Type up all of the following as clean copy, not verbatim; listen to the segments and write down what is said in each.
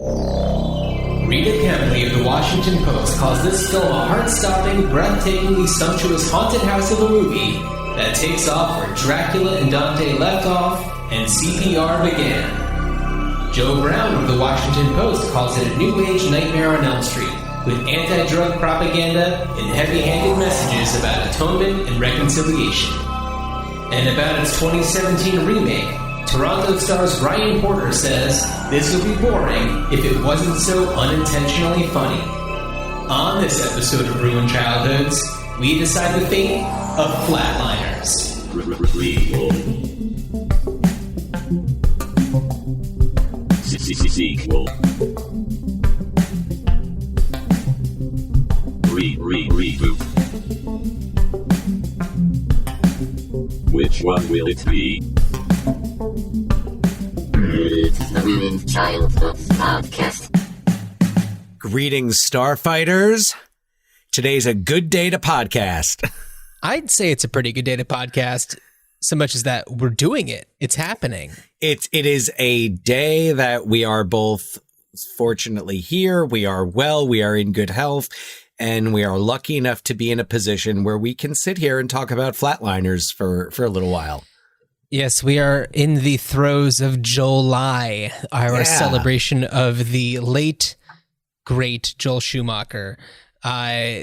Rita Kempley of the Washington Post calls this film a heart-stopping, breathtakingly sumptuous haunted house of a movie that takes off where Dracula and Dante left off and CPR began. Joe Brown of the Washington Post calls it a new age nightmare on Elm Street, with anti-drug propaganda and heavy-handed messages about atonement and reconciliation. And about its 2017 remake, Toronto star's Ryan Porter says this would be boring if it wasn't so unintentionally funny. On this episode of Ruined Childhoods, we decide the fate of Flatliners. Sequel. Reboot. Which one will it be? It's the Ruined Childhoods podcast. Greetings, Starfighters. Today's a good day to podcast. I'd say it's a pretty good day to podcast, so much as that we're doing it. It's happening. It is a day that we are both fortunately here. We are well. We are in good health. And we are lucky enough to be in a position where we can sit here and talk about Flatliners for a little while. Yes, we are in the throes of July, our celebration of the late, great Joel Schumacher.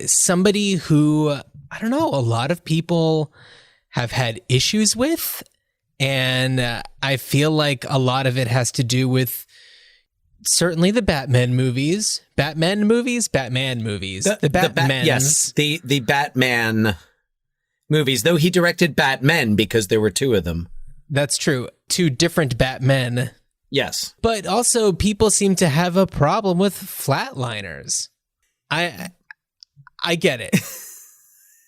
Somebody who, I don't know, a lot of people have had issues with. And I feel like a lot of it has to do with certainly the Batman movies. The Batman. Yes, the Batman movies, though he directed Batmen because there were two of them. That's true. Two different Batmen. Yes. But also people seem to have a problem with Flatliners. I get it.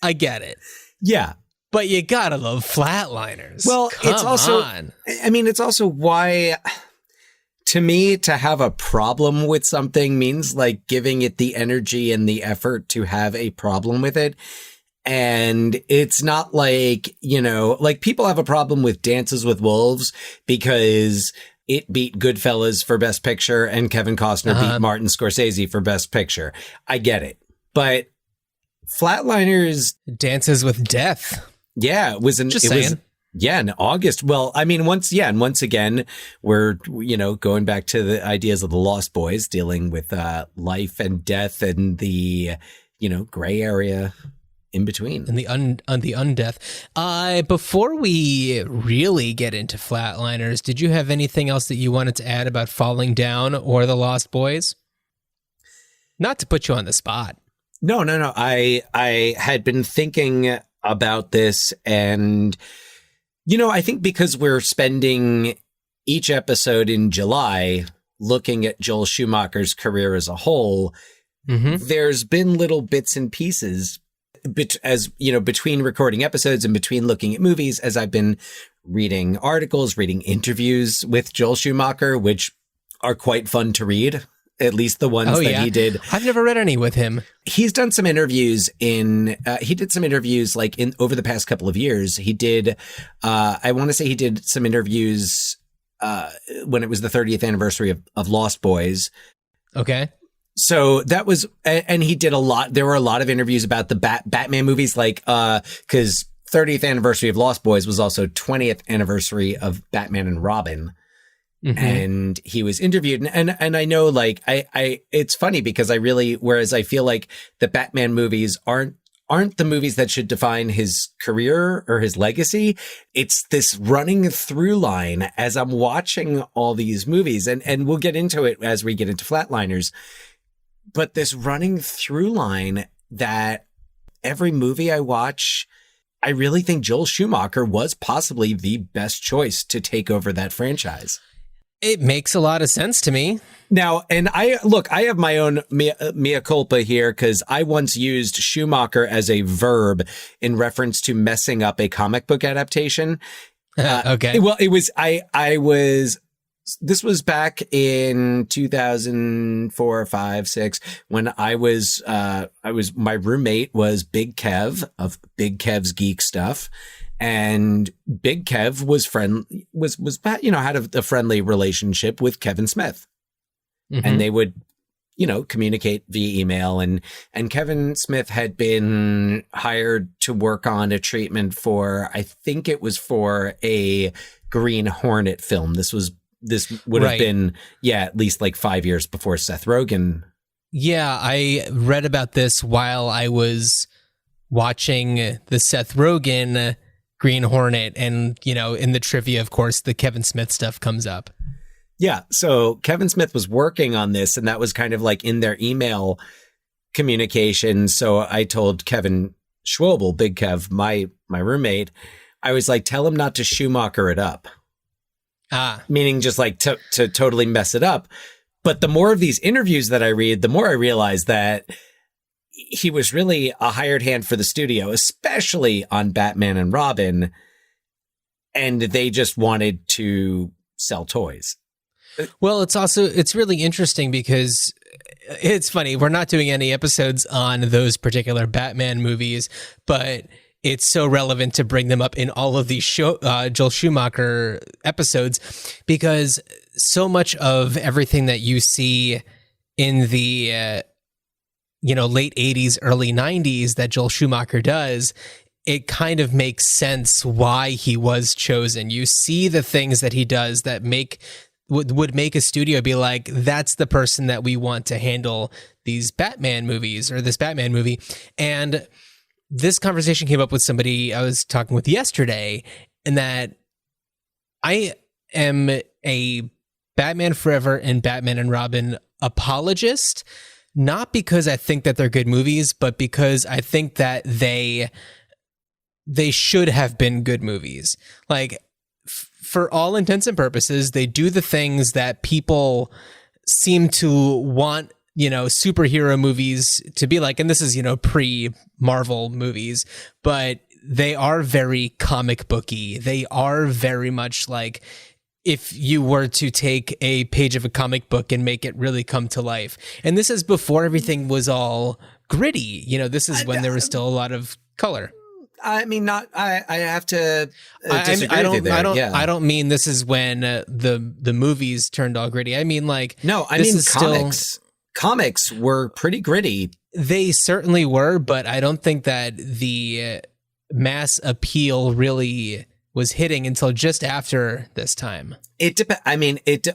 I get it. Yeah. But you gotta love Flatliners. Well, it's also why, to me, to have a problem with something means like giving it the energy and the effort to have a problem with it. And it's not like, like people have a problem with Dances with Wolves because it beat Goodfellas for Best Picture and Kevin Costner beat Martin Scorsese for Best Picture. I get it. But Flatliners Dances with Death. Yeah, it was in August. Well, I mean, once again, we're, going back to the ideas of the Lost Boys, dealing with life and death and the, gray area in between. And the undeath. Before we really get into Flatliners, did you have anything else that you wanted to add about Falling Down or the Lost Boys? Not to put you on the spot. No. I had been thinking about this, and I think because we're spending each episode in July looking at Joel Schumacher's career as a whole, there's been little bits and pieces between recording episodes and between looking at movies, as I've been reading articles, reading interviews with Joel Schumacher, which are quite fun to read. At least the ones he did. I've never read any with him. He's done some interviews he did some interviews over the past couple of years. He did, I want to say he did some interviews, when it was the 30th anniversary of Lost Boys. Okay. So that was, and he did there were a lot of interviews about the Batman movies, cause 30th anniversary of Lost Boys was also 20th anniversary of Batman and Robin. And he was interviewed, and I know, it's funny because whereas I feel like the Batman movies aren't the movies that should define his career or his legacy. It's this running through line as I'm watching all these movies, and we'll get into it as we get into Flatliners, but this running through line that every movie I watch, I really think Joel Schumacher was possibly the best choice to take over that franchise. It makes a lot of sense to me. Now, and I have my own mea culpa here because I once used Schumacher as a verb in reference to messing up a comic book adaptation. Okay. Well, this was back in 2004, 5, 6, when my roommate was Big Kev of Big Kev's Geek Stuff. And Big Kev was had a friendly relationship with Kevin Smith. and they would, communicate via email. And Kevin Smith had been hired to work on a treatment for, I think it was for a Green Hornet film. This would have been, at least like 5 years before Seth Rogen. Yeah, I read about this while I was watching the Seth Rogen Green Hornet, and, in the trivia, of course, the Kevin Smith stuff comes up. Yeah, so Kevin Smith was working on this, and that was kind of like in their email communication. So I told Kevin Schwobel, Big Kev, my roommate, I was like, tell him not to Schumacher it up. Meaning just like to totally mess it up. But the more of these interviews that I read, the more I realize that he was really a hired hand for the studio, especially on Batman and Robin. And they just wanted to sell toys. Well, it's really interesting because it's funny. We're not doing any episodes on those particular Batman movies, but it's so relevant to bring them up in all of these Joel Schumacher episodes, because so much of everything that you see in the late 80s, early 90s that Joel Schumacher does, it kind of makes sense why he was chosen. You see the things that he does that would make a studio be like, that's the person that we want to handle these Batman movies or this Batman movie. And this conversation came up with somebody I was talking with yesterday, and that I am a Batman Forever and Batman and Robin apologist, not because I think that they're good movies, but because I think that they should have been good movies. Like, for all intents and purposes, they do the things that people seem to want, superhero movies to be like. And this is, pre-Marvel movies, but they are very comic booky. They are very much like if you were to take a page of a comic book and make it really come to life. And this is before everything was all gritty. This is when there was still a lot of color. I mean, I have to disagree with you there. I don't mean this is when the movies turned all gritty. I mean, like, no, I mean comics. Comics were pretty gritty. They certainly were, but I don't think that the mass appeal really was hitting until just after this time.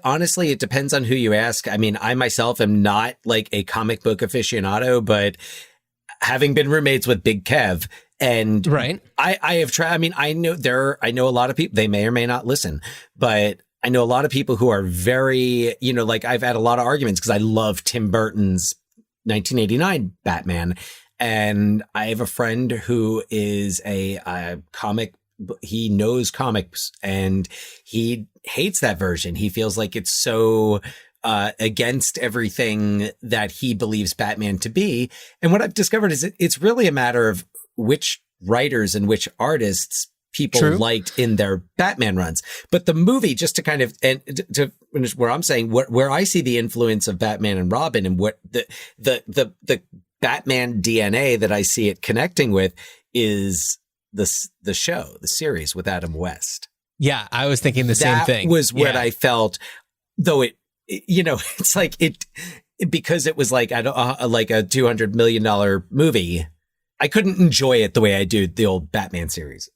Honestly, it depends on who you ask. I mean, I myself am not like a comic book aficionado, but having been roommates with Big Kev, and right, I have tried. I mean, I know a lot of people. They may or may not listen, but I know a lot of people who are very, like I've had a lot of arguments because I love Tim Burton's 1989 Batman, and I have a friend who is a comic. He knows comics, and he hates that version. He feels like it's so against everything that he believes Batman to be. And what I've discovered is it's really a matter of which writers and which artists people liked in their Batman runs. But the movie, just to kind of, and to finish where I'm saying, where I see the influence of Batman and Robin, and what the Batman DNA that I see it connecting with is the show, the series with Adam West. Yeah, I was thinking the same thing. That was what I felt, though it's like because it was like a $200 million movie. I couldn't enjoy it the way I do the old Batman series.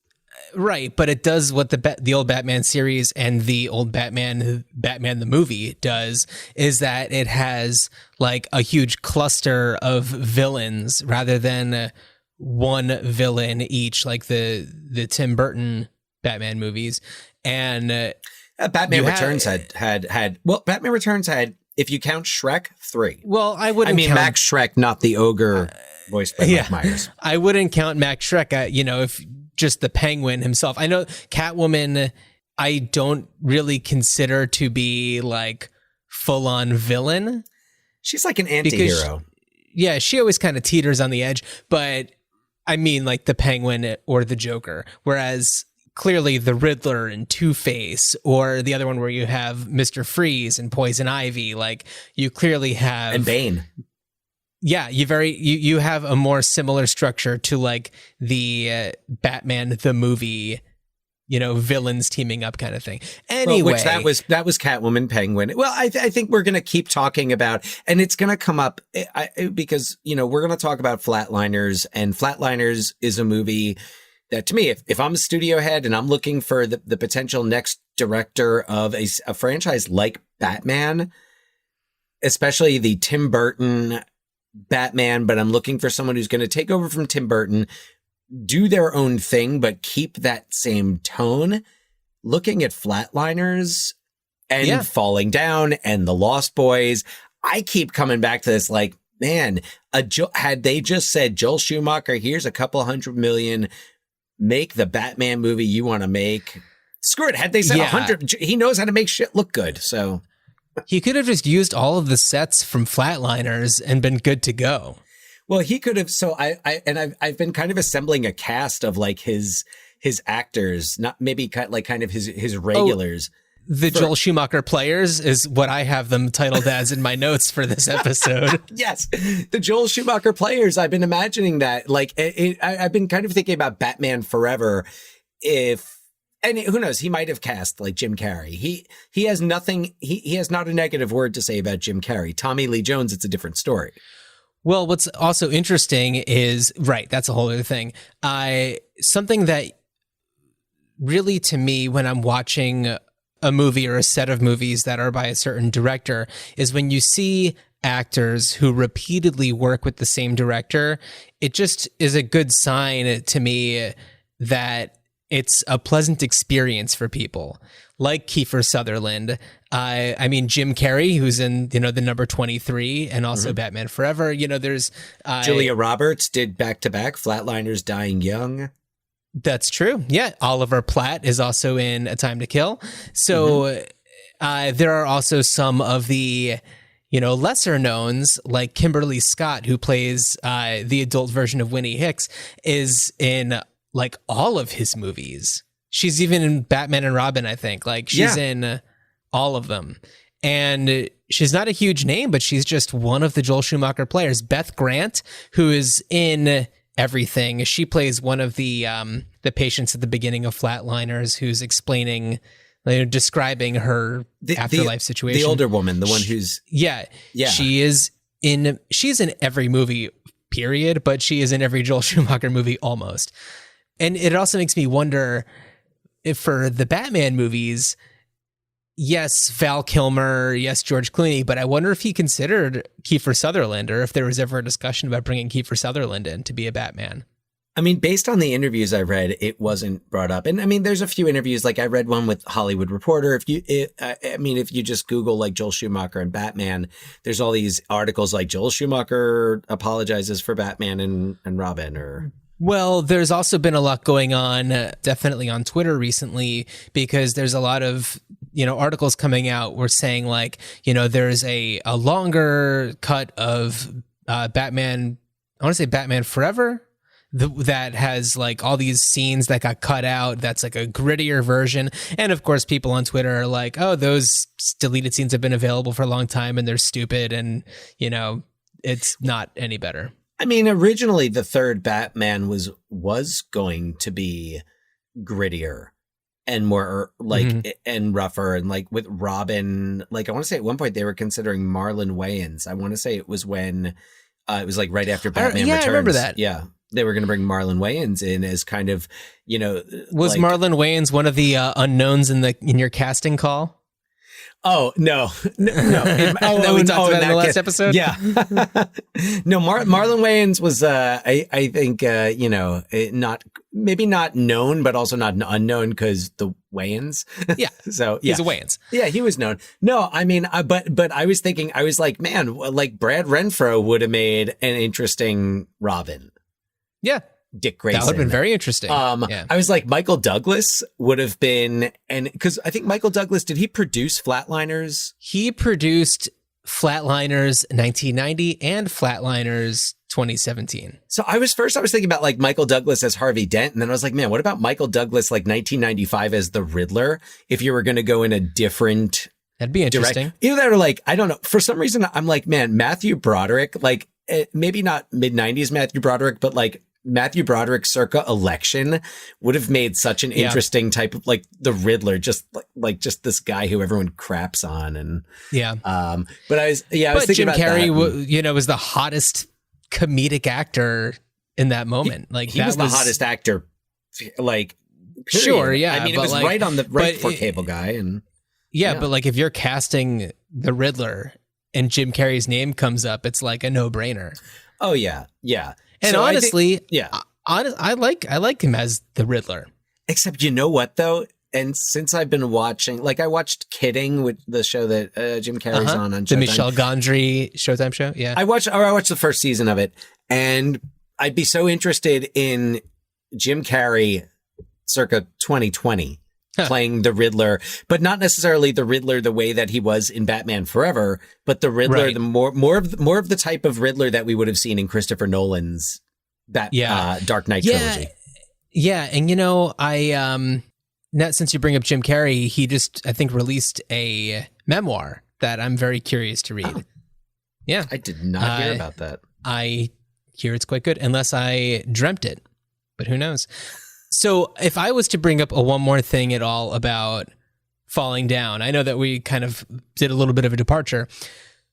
Right, but it does what the old Batman series and the old Batman the movie does, is that it has like a huge cluster of villains rather than one villain each, like the Tim Burton Batman movies. And Batman Returns Batman Returns had, if you count Shrek, 3. Well, I wouldn't. I mean, count Max Shrek, not the ogre voiced by Mike Myers. I wouldn't count Max Shrek. If just the Penguin himself. I know Catwoman, I don't really consider to be like full on villain. She's like an anti-hero. She always kind of teeters on the edge, but I mean like the Penguin or the Joker, whereas clearly the Riddler and Two-Face, or the other one where you have Mr. Freeze and Poison Ivy, like you clearly have, and Bane. Yeah, you have a more similar structure to like the Batman the movie villains teaming up kind of thing. Anyway, which that was Catwoman, Penguin. Well, I think we're going to keep talking about, and it's going to come up because we're going to talk about Flatliners, and Flatliners is a movie that, to me, if I'm a studio head and I'm looking for the potential next director of a franchise like Batman, especially the Tim Burton Batman, but I'm looking for someone who's going to take over from Tim Burton, do their own thing, but keep that same tone. Looking at Flatliners and Falling Down and The Lost Boys, I keep coming back to this like, man, had they just said, Joel Schumacher, here's a couple $100 million, make the Batman movie you want to make. Screw it. Had they said 100, he knows how to make shit look good. So he could have just used all of the sets from Flatliners and been good to go. Well, he could have. So I've been kind of assembling a cast of like his actors, not maybe kind of his regulars. The Joel Schumacher players is what I have them titled as in my notes for this episode. Yes, the Joel Schumacher players. I've been imagining that. Like, I've been kind of thinking about Batman Forever. And who knows? He might have cast like Jim Carrey. He has nothing. He has not a negative word to say about Jim Carrey. Tommy Lee Jones, it's a different story. Well, what's also interesting is, that's a whole other thing. Something that really, to me, when I'm watching a movie or a set of movies that are by a certain director, is when you see actors who repeatedly work with the same director, it just is a good sign to me that it's a pleasant experience for people. Like Kiefer Sutherland. I mean, Jim Carrey, who's in, the number 23 and also Batman Forever. There's Julia Roberts did back-to-back Flatliners, Dying Young. That's true. Yeah. Oliver Platt is also in A Time to Kill. So there are also some of the, lesser knowns, like Kimberly Scott, who plays the adult version of Winnie Hicks, is in like all of his movies. She's even in Batman and Robin, I think. Like, she's in all of them. And she's not a huge name, but she's just one of the Joel Schumacher players. Beth Grant, who is in everything. She plays one of the patients at the beginning of Flatliners who's explaining, describing her afterlife situation. The older woman, the one who's... Yeah. She's in every movie, period, but she is in every Joel Schumacher movie almost. And it also makes me wonder... if for the Batman movies, yes, Val Kilmer, yes, George Clooney, but I wonder if he considered Kiefer Sutherland, or if there was ever a discussion about bringing Kiefer Sutherland in to be a Batman. I mean, based on the interviews I read, it wasn't brought up. And I mean, there's a few interviews, like I read one with Hollywood Reporter. If you just Google like Joel Schumacher and Batman, there's all these articles like Joel Schumacher apologizes for Batman and Robin, or... Well, there's also been a lot going on, definitely on Twitter recently, because there's a lot of, articles coming out were saying like, there's a longer cut of Batman, I want to say Batman Forever, that has like all these scenes that got cut out. That's like a grittier version. And of course, people on Twitter are like, oh, those deleted scenes have been available for a long time and they're stupid. And, it's not any better. I mean, originally the third Batman was going to be grittier and more like and rougher, and like with Robin, like I want to say at one point they were considering Marlon Wayans. I want to say it was when it was like right after Batman Returns. I remember that. Yeah, they were going to bring Marlon Wayans in as kind of, was like, Marlon Wayans one of the unknowns in your casting call? Oh, no. We talked about in the last episode? Yeah. No, Marlon Wayans was, I think, maybe not known, but also not unknown because the Wayans. Yeah. So, yeah. He's a Wayans. Yeah, he was known. No, I mean, but I was thinking, I was like, man, like Brad Renfro would have made an interesting Robin. Yeah. Dick Grayson. That would have been very interesting. I was like, Michael Douglas would have been, and because I think Michael Douglas, did he produce Flatliners? He produced Flatliners 1990 and Flatliners 2017. So I was thinking about like Michael Douglas as Harvey Dent, and then I was like, man, what about Michael Douglas like 1995 as the Riddler? If you were going to go in a different, that'd be interesting. Either that or like, I don't know. For some reason, I'm like, man, Matthew Broderick, like maybe not mid 90s Matthew Broderick, but like Matthew Broderick circa Election would have made such an interesting type of like the Riddler, just like just this guy who everyone craps on. And but I was thinking Jim about Carrey, was the hottest comedic actor in that moment. He was the hottest actor, like, period. Sure, yeah. I mean, it was like, right for Cable Guy, and but like if you're casting the Riddler and Jim Carrey's name comes up, it's like a no-brainer. Oh yeah. And so honestly, I like him as the Riddler. Except you know what though? And since I've been watching, like I watched Kidding, with the show that Jim Carrey's on Showtime. The Michel Gondry Showtime show. Yeah, I watched the first season of it, and I'd be so interested in Jim Carrey, circa 2020, playing the Riddler, but not necessarily the Riddler the way that he was in Batman Forever, but the Riddler, the more of the type of Riddler that we would have seen in Christopher Nolan's Dark Knight trilogy. Yeah, and I now, since you bring up Jim Carrey, he just, I think, released a memoir that I'm very curious to read. Oh. Yeah. I did not hear about that. I hear it's quite good, unless I dreamt it, but who knows? So if I was to bring up one more thing at all about Falling Down, I know that we kind of did a little bit of a departure,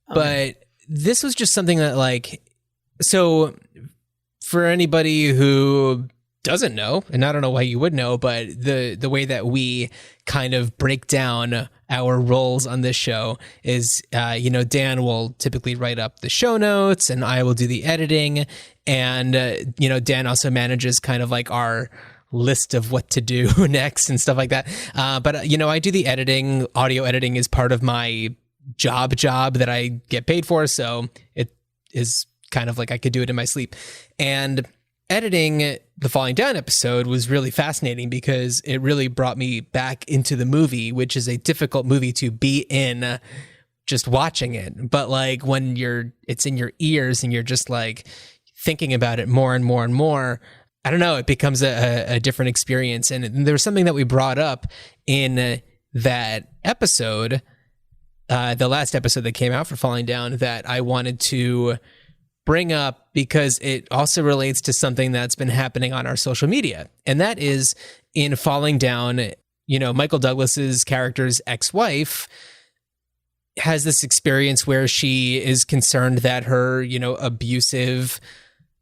but this was just something that so for anybody who doesn't know, and I don't know why you would know, but the way that we kind of break down our roles on this show is, Dan will typically write up the show notes and I will do the editing. And, Dan also manages kind of like our list of what to do next and stuff like that. But I do the editing. Audio editing is part of my job that I get paid for. So it is kind of like I could do it in my sleep. And editing the Falling Down episode was really fascinating because it really brought me back into the movie, which is a difficult movie to be in just watching it. But like when it's in your ears and you're just like thinking about it more and more and more, I don't know, it becomes a different experience. And there was something that we brought up in that episode, the last episode that came out for Falling Down, that I wanted to bring up because it also relates to something that's been happening on our social media. And that is in Falling Down, Michael Douglas's character's ex-wife has this experience where she is concerned that her, abusive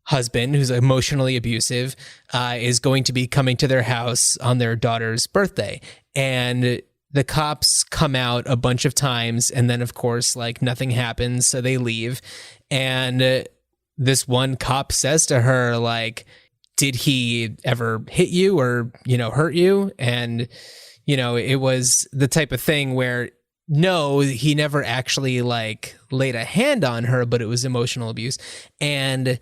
husband, who's emotionally abusive, is going to be coming to their house on their daughter's birthday. And the cops come out a bunch of times, and then of course, nothing happens, so they leave. And this one cop says to her, did he ever hit you or, hurt you? And, it was the type of thing where, no, he never actually laid a hand on her, but it was emotional abuse. And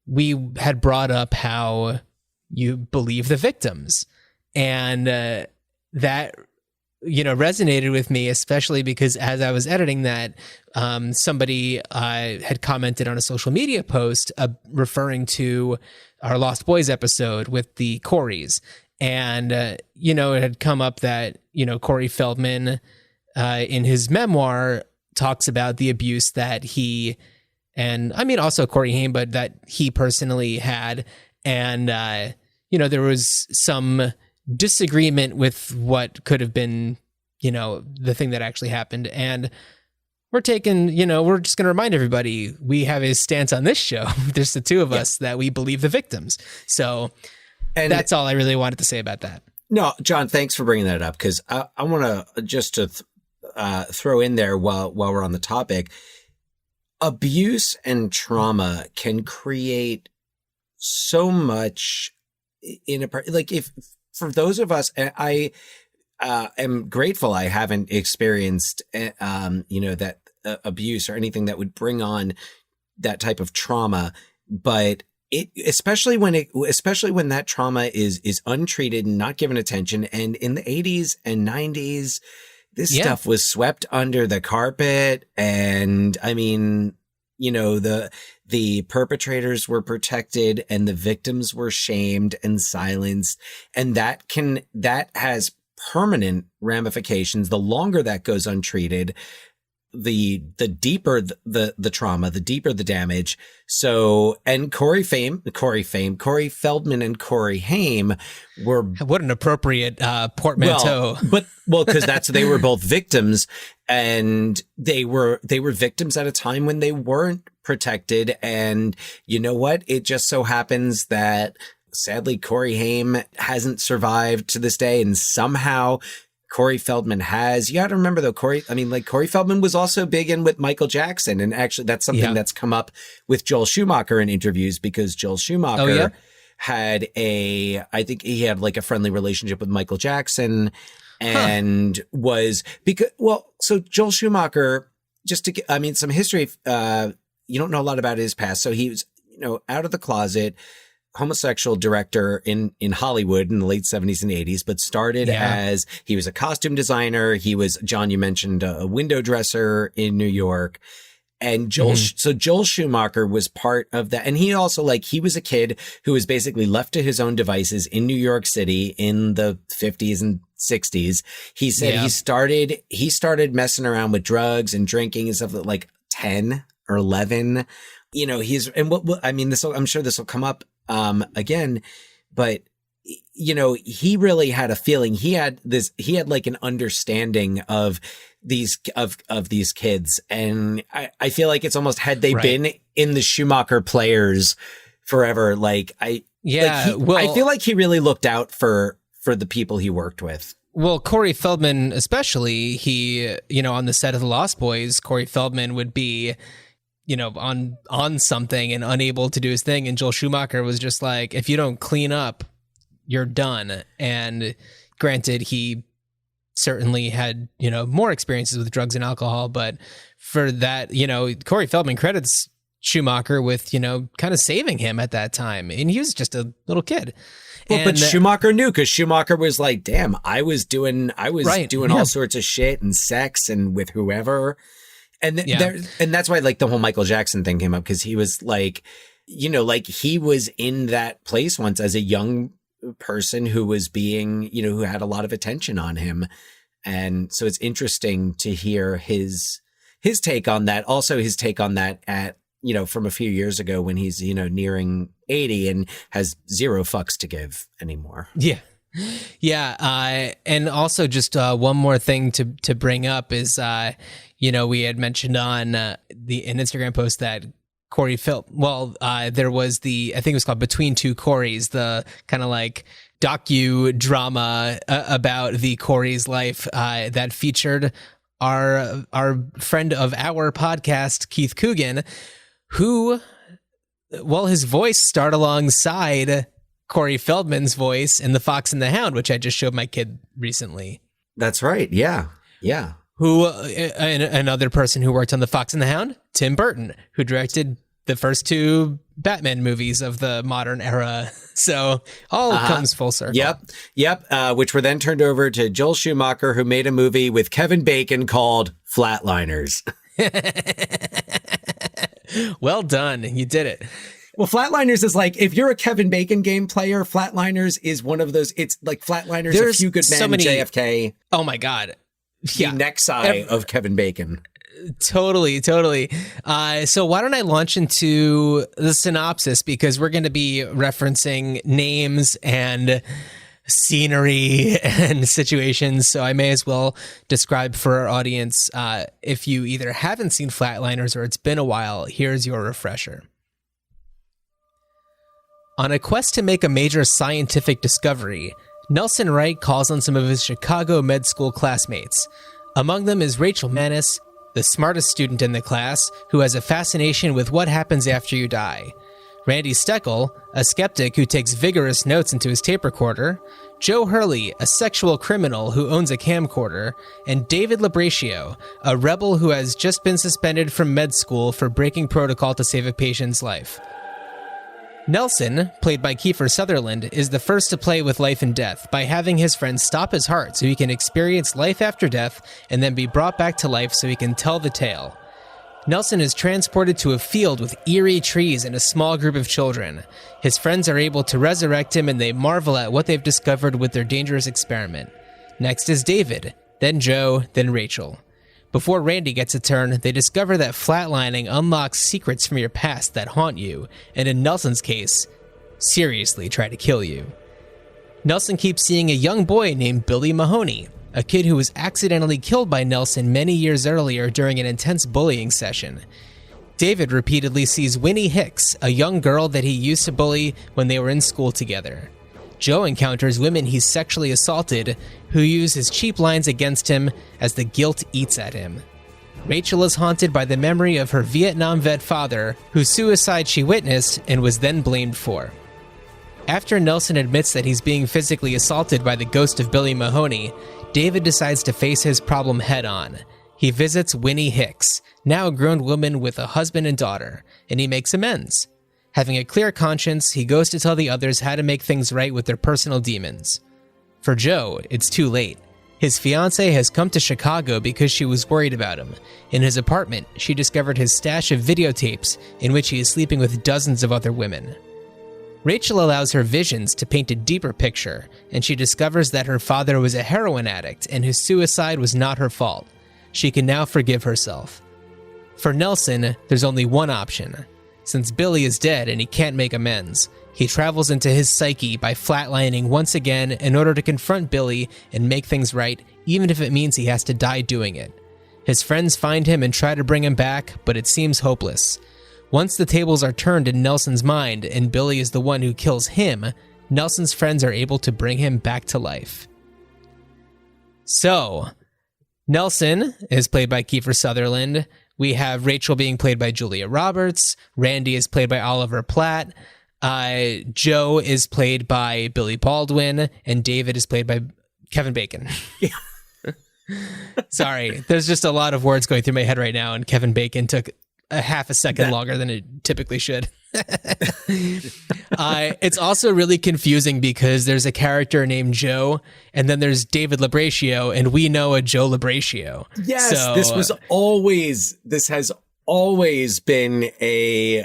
we had brought up how you believe the victims. And that resonated with me, especially because as I was editing that, somebody had commented on a social media post referring to our Lost Boys episode with the Coreys. And, it had come up that, Corey Feldman, in his memoir, talks about the abuse that he, and I mean, also Corey Haim, but that he personally had. And, there was some disagreement with what could have been, the thing that actually happened. And we're just going to remind everybody, we have a stance on this show. There's the two of us that we believe the victims. So that's all I really wanted to say about that. No, John, thanks for bringing that up. Cause I want to just throw in there while we're on the topic, abuse and trauma can create so much if for those of us, I am grateful I haven't experienced, that abuse or anything that would bring on that type of trauma. But especially when that trauma is untreated and not given attention. And in the 80s and 90s, this stuff was swept under the carpet. And I mean, the perpetrators were protected and the victims were shamed and silenced. And that has permanent ramifications. The longer that goes untreated, the deeper the trauma, the deeper the damage. So, and Corey Feldman and Corey Haim were, what an appropriate portmanteau. because they were both victims, and they were victims at a time when they weren't protected. And you know what? It just so happens that sadly Corey Haim hasn't survived to this day, and somehow Corey Feldman has. You got to remember though, Corey Feldman was also big in with Michael Jackson. And actually that's something that's come up with Joel Schumacher in interviews, because Joel Schumacher I think he had like a friendly relationship with Michael Jackson, and so Joel Schumacher, some history, you don't know a lot about his past. So he was, out of the closet, homosexual director in Hollywood in the late 70s and 80s, but started as, he was a costume designer. He was, John, you mentioned, a window dresser in New York. And Joel Schumacher was part of that. And he also, he was a kid who was basically left to his own devices in New York City in the 50s and 60s. He said he started messing around with drugs and drinking and stuff at like 10 or 11. I'm sure this will come up again, but he really had a feeling. He had like an understanding of these kids. And I feel like it's almost, had they been in the Schumacher players forever, I feel like he really looked out for the people he worked with. Well, Corey Feldman, especially, he, on the set of The Lost Boys, Corey Feldman would be, on something and unable to do his thing. And Joel Schumacher was just like, if you don't clean up, you're done. And granted, he certainly had, more experiences with drugs and alcohol, but for that, Corey Feldman credits Schumacher with, kind of saving him at that time. And he was just a little kid. Well, but Schumacher knew, because Schumacher was like, damn, I was doing all sorts of shit and sex and with whoever. And that's why the whole Michael Jackson thing came up, because he was he was in that place once as a young person who was being, who had a lot of attention on him. And so it's interesting to hear his take on that. Also his take on that at, from a few years ago when he's, nearing 80 and has zero fucks to give anymore. Yeah. Yeah. And also just one more thing to bring up is, we had mentioned on an Instagram post that Corey there was I think it was called Between Two Coreys, the kind of docu-drama about the Corey's life that featured our friend of our podcast, Keith Coogan, who, his voice starred alongside Corey Feldman's voice in The Fox and the Hound, which I just showed my kid recently. That's right. Yeah. Yeah. Who, another person who worked on The Fox and the Hound, Tim Burton, who directed the first two Batman movies of the modern era. So all comes full circle. Yep. Which were then turned over to Joel Schumacher, who made a movie with Kevin Bacon called Flatliners. Well done. You did it. Well, Flatliners is if you're a Kevin Bacon game player, Flatliners is one of those. It's like Flatliners, A Few Good Men, JFK. Oh my God. The next eye of Kevin Bacon. Totally. So why don't I launch into the synopsis, because we're going to be referencing names and scenery and situations. So I may as well describe for our audience. If you either haven't seen Flatliners or it's been a while, here's your refresher. On a quest to make a major scientific discovery, Nelson Wright calls on some of his Chicago med school classmates. Among them is Rachel Manis, the smartest student in the class, who has a fascination with what happens after you die. Randy Steckel, a skeptic who takes vigorous notes into his tape recorder. Joe Hurley, a sexual criminal who owns a camcorder. And David Labratio, a rebel who has just been suspended from med school for breaking protocol to save a patient's life. Nelson, played by Kiefer Sutherland, is the first to play with life and death by having his friend stop his heart so he can experience life after death and then be brought back to life so he can tell the tale. Nelson is transported to a field with eerie trees and a small group of children. His friends are able to resurrect him and they marvel at what they've discovered with their dangerous experiment. Next is David, then Joe, then Rachel. Before Randy gets a turn, they discover that flatlining unlocks secrets from your past that haunt you, and in Nelson's case, seriously try to kill you. Nelson keeps seeing a young boy named Billy Mahoney, a kid who was accidentally killed by Nelson many years earlier during an intense bullying session. David repeatedly sees Winnie Hicks, a young girl that he used to bully when they were in school together. Joe encounters women he's sexually assaulted who use his cheap lines against him as the guilt eats at him. Rachel is haunted by the memory of her Vietnam vet father, whose suicide she witnessed and was then blamed for. After Nelson admits that he's being physically assaulted by the ghost of Billy Mahoney, David decides to face his problem head-on. He visits Winnie Hicks, now a grown woman with a husband and daughter, and he makes amends. Having a clear conscience, he goes to tell the others how to make things right with their personal demons. For Joe, it's too late. His fiancée has come to Chicago because she was worried about him. In his apartment, she discovered his stash of videotapes in which he is sleeping with dozens of other women. Rachel allows her visions to paint a deeper picture, and she discovers that her father was a heroin addict and his suicide was not her fault. She can now forgive herself. For Nelson, there's only one option. Since Billy is dead and he can't make amends, he travels into his psyche by flatlining once again in order to confront Billy and make things right, even if it means he has to die doing it. His friends find him and try to bring him back, but it seems hopeless. Once the tables are turned in Nelson's mind and Billy is the one who kills him, Nelson's friends are able to bring him back to life. So, Nelson is played by Kiefer Sutherland. We have Rachel being played by Julia Roberts. Randy is played by Oliver Platt. Joe is played by Billy Baldwin. And David is played by Kevin Bacon. Sorry, there's just a lot of words going through my head right now, and Kevin Bacon took a half a second longer than it typically should. It's also really confusing because there's a character named Joe, and then there's David Labratio, and we know a Joe Labratio. Yes, so, this has always been a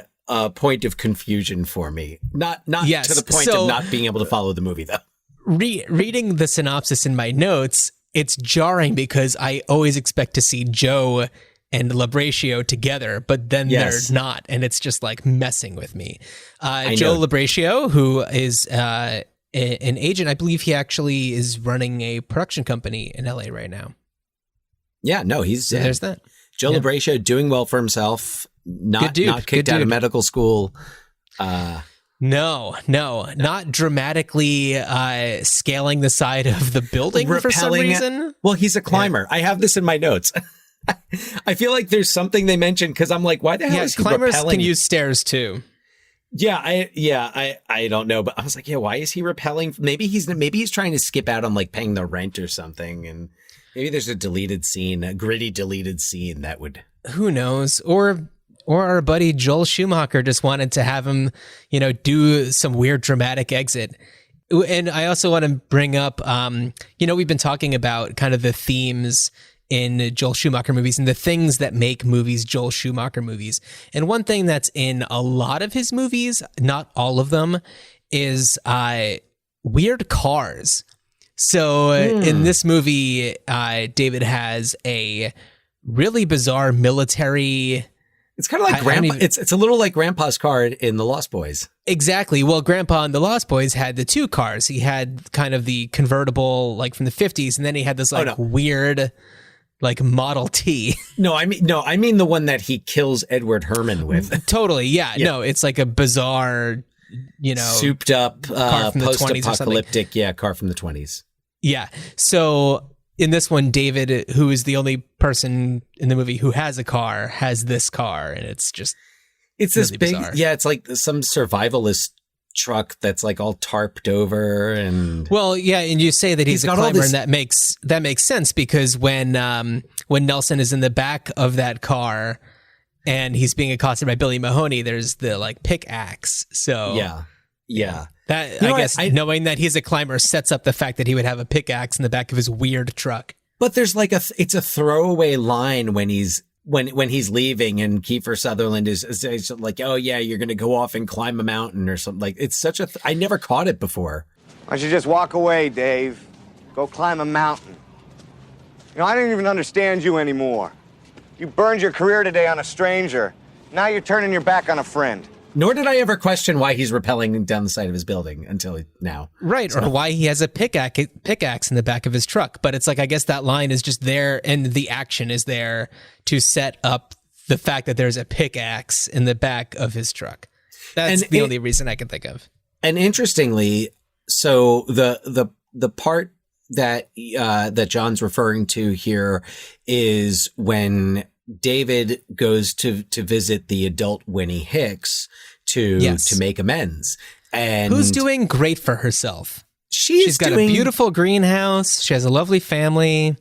point of confusion for me. Not yes, to the point of not being able to follow the movie, though. Reading the synopsis in my notes, it's jarring because I always expect to see Joe and Labratio together, but then they're not, and it's just like messing with me. Joe Labratio, who is an agent, I believe he actually is running a production company in LA right now. Yeah, no, he's so there's that. Joe Labratio doing well for himself, not kicked out of medical school. No, not dramatically scaling the side of the building for some reason. Well, he's a climber. Yeah. I have this in my notes. I feel like there's something they mentioned because I'm like, why the hell is he climbers rappelling? Can use stairs too. I don't know, but I was like, why is he rappelling? Maybe he's trying to skip out on like paying the rent or something, and maybe there's a gritty deleted scene that would. Who knows? Or our buddy Joel Schumacher just wanted to have him, do some weird dramatic exit. And I also want to bring up, we've been talking about kind of the themes in Joel Schumacher movies and the things that make movies Joel Schumacher movies. And one thing that's in a lot of his movies, not all of them, is weird cars. So in this movie, David has a really bizarre military. It's kind of like Grandpa. It's a little like Grandpa's car in The Lost Boys. Exactly. Well, Grandpa in The Lost Boys had the two cars. He had kind of the convertible, like from the 50s, and then he had this weird, like Model T. No, I mean the one that he kills Edward Herman with. Totally. Yeah. No, it's like a bizarre, souped up car from the 20s post-apocalyptic, car from the 20s. Yeah. So in this one, David, who is the only person in the movie who has a car, has this car, and it's just it's really this big bizarre. Yeah, it's like some survivalist truck that's like all tarped over, and and you say that he's a climber, and that makes sense because when Nelson is in the back of that car and he's being accosted by Billy Mahoney, there's the like pickaxe. So yeah. That I guess knowing that he's a climber sets up the fact that he would have a pickaxe in the back of his weird truck. But there's like it's a throwaway line when he's leaving, and Kiefer Sutherland is like, oh yeah, you're gonna go off and climb a mountain or something. Like it's such I never caught it before. Why don't you just walk away, Dave? Go climb a mountain. You know, I don't even understand you anymore. You burned your career today on a stranger. Now you're turning your back on a friend. Nor did I ever question why he's rappelling down the side of his building until now. Right, so. Or why he has a pickaxe in the back of his truck. But it's like, I guess that line is just there, and the action is there to set up the fact that there's a pickaxe in the back of his truck. That's the only reason I can think of. And interestingly, so the part that that John's referring to here is when David goes to visit the adult Winnie Hicks to make amends. And who's doing great for herself. She's got a beautiful greenhouse. She has a lovely family.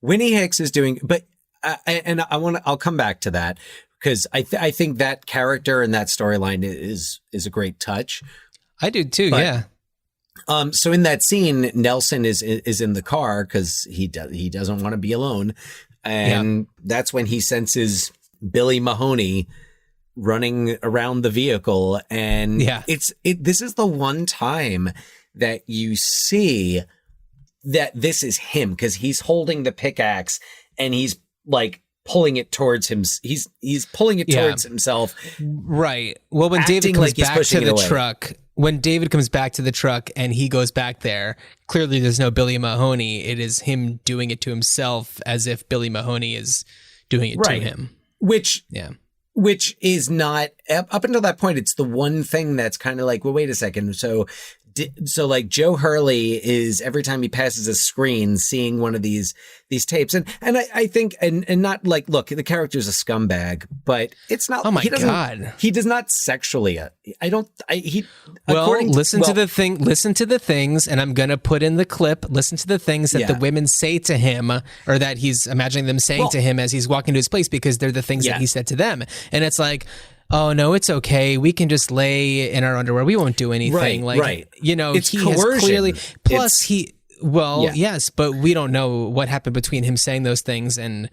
Winnie Hicks is doing, but I'll come back to that because I think that character and that storyline is a great touch. I do too. Yeah. So in that scene, Nelson is in the car because he doesn't want to be alone. And that's when he senses Billy Mahoney running around the vehicle. And this is the one time that you see that this is him because he's holding the pickaxe and he's like pulling it towards him. He's pulling it towards himself. Right. Well, when David comes back to the truck, and he goes back there, clearly there's no Billy Mahoney. It is him doing it to himself as if Billy Mahoney is doing it to him. Which is not, up until that point, it's the one thing that's kind of like, well, wait a second. So like Joe Hurley is every time he passes a screen seeing one of these tapes. And I think, and not like, look, the character's a scumbag, but it's not. Oh my God. He does not sexually. Listen to the things, and I'm going to put in the clip. Listen to the things that the women say to him, or that he's imagining them saying to him as he's walking to his place, because they're the things that he said to them. And it's like, oh no, it's okay. We can just lay in our underwear. We won't do anything. You know, it's he coercion. Has clearly. Plus, yes, but we don't know what happened between him saying those things and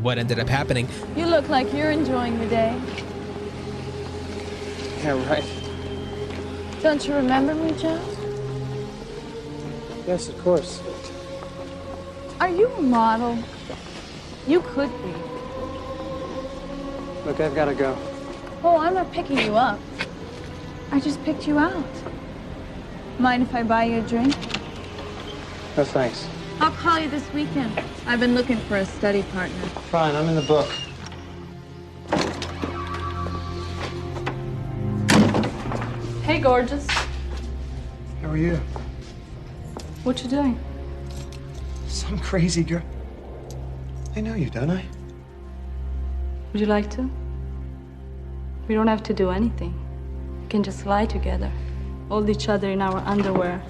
what ended up happening. You look like you're enjoying the day. Yeah, right. Don't you remember me, Joe? Yes, of course. Are you a model? You could be. Look, I've got to go. Oh, I'm not picking you up. I just picked you out. Mind if I buy you a drink? No, thanks. I'll call you this weekend. I've been looking for a study partner. Fine, I'm in the book. Hey, gorgeous. How are you? What you doing? Some crazy girl. I know you, don't I? Would you like to? We don't have to do anything. We can just lie together, hold each other in our underwear.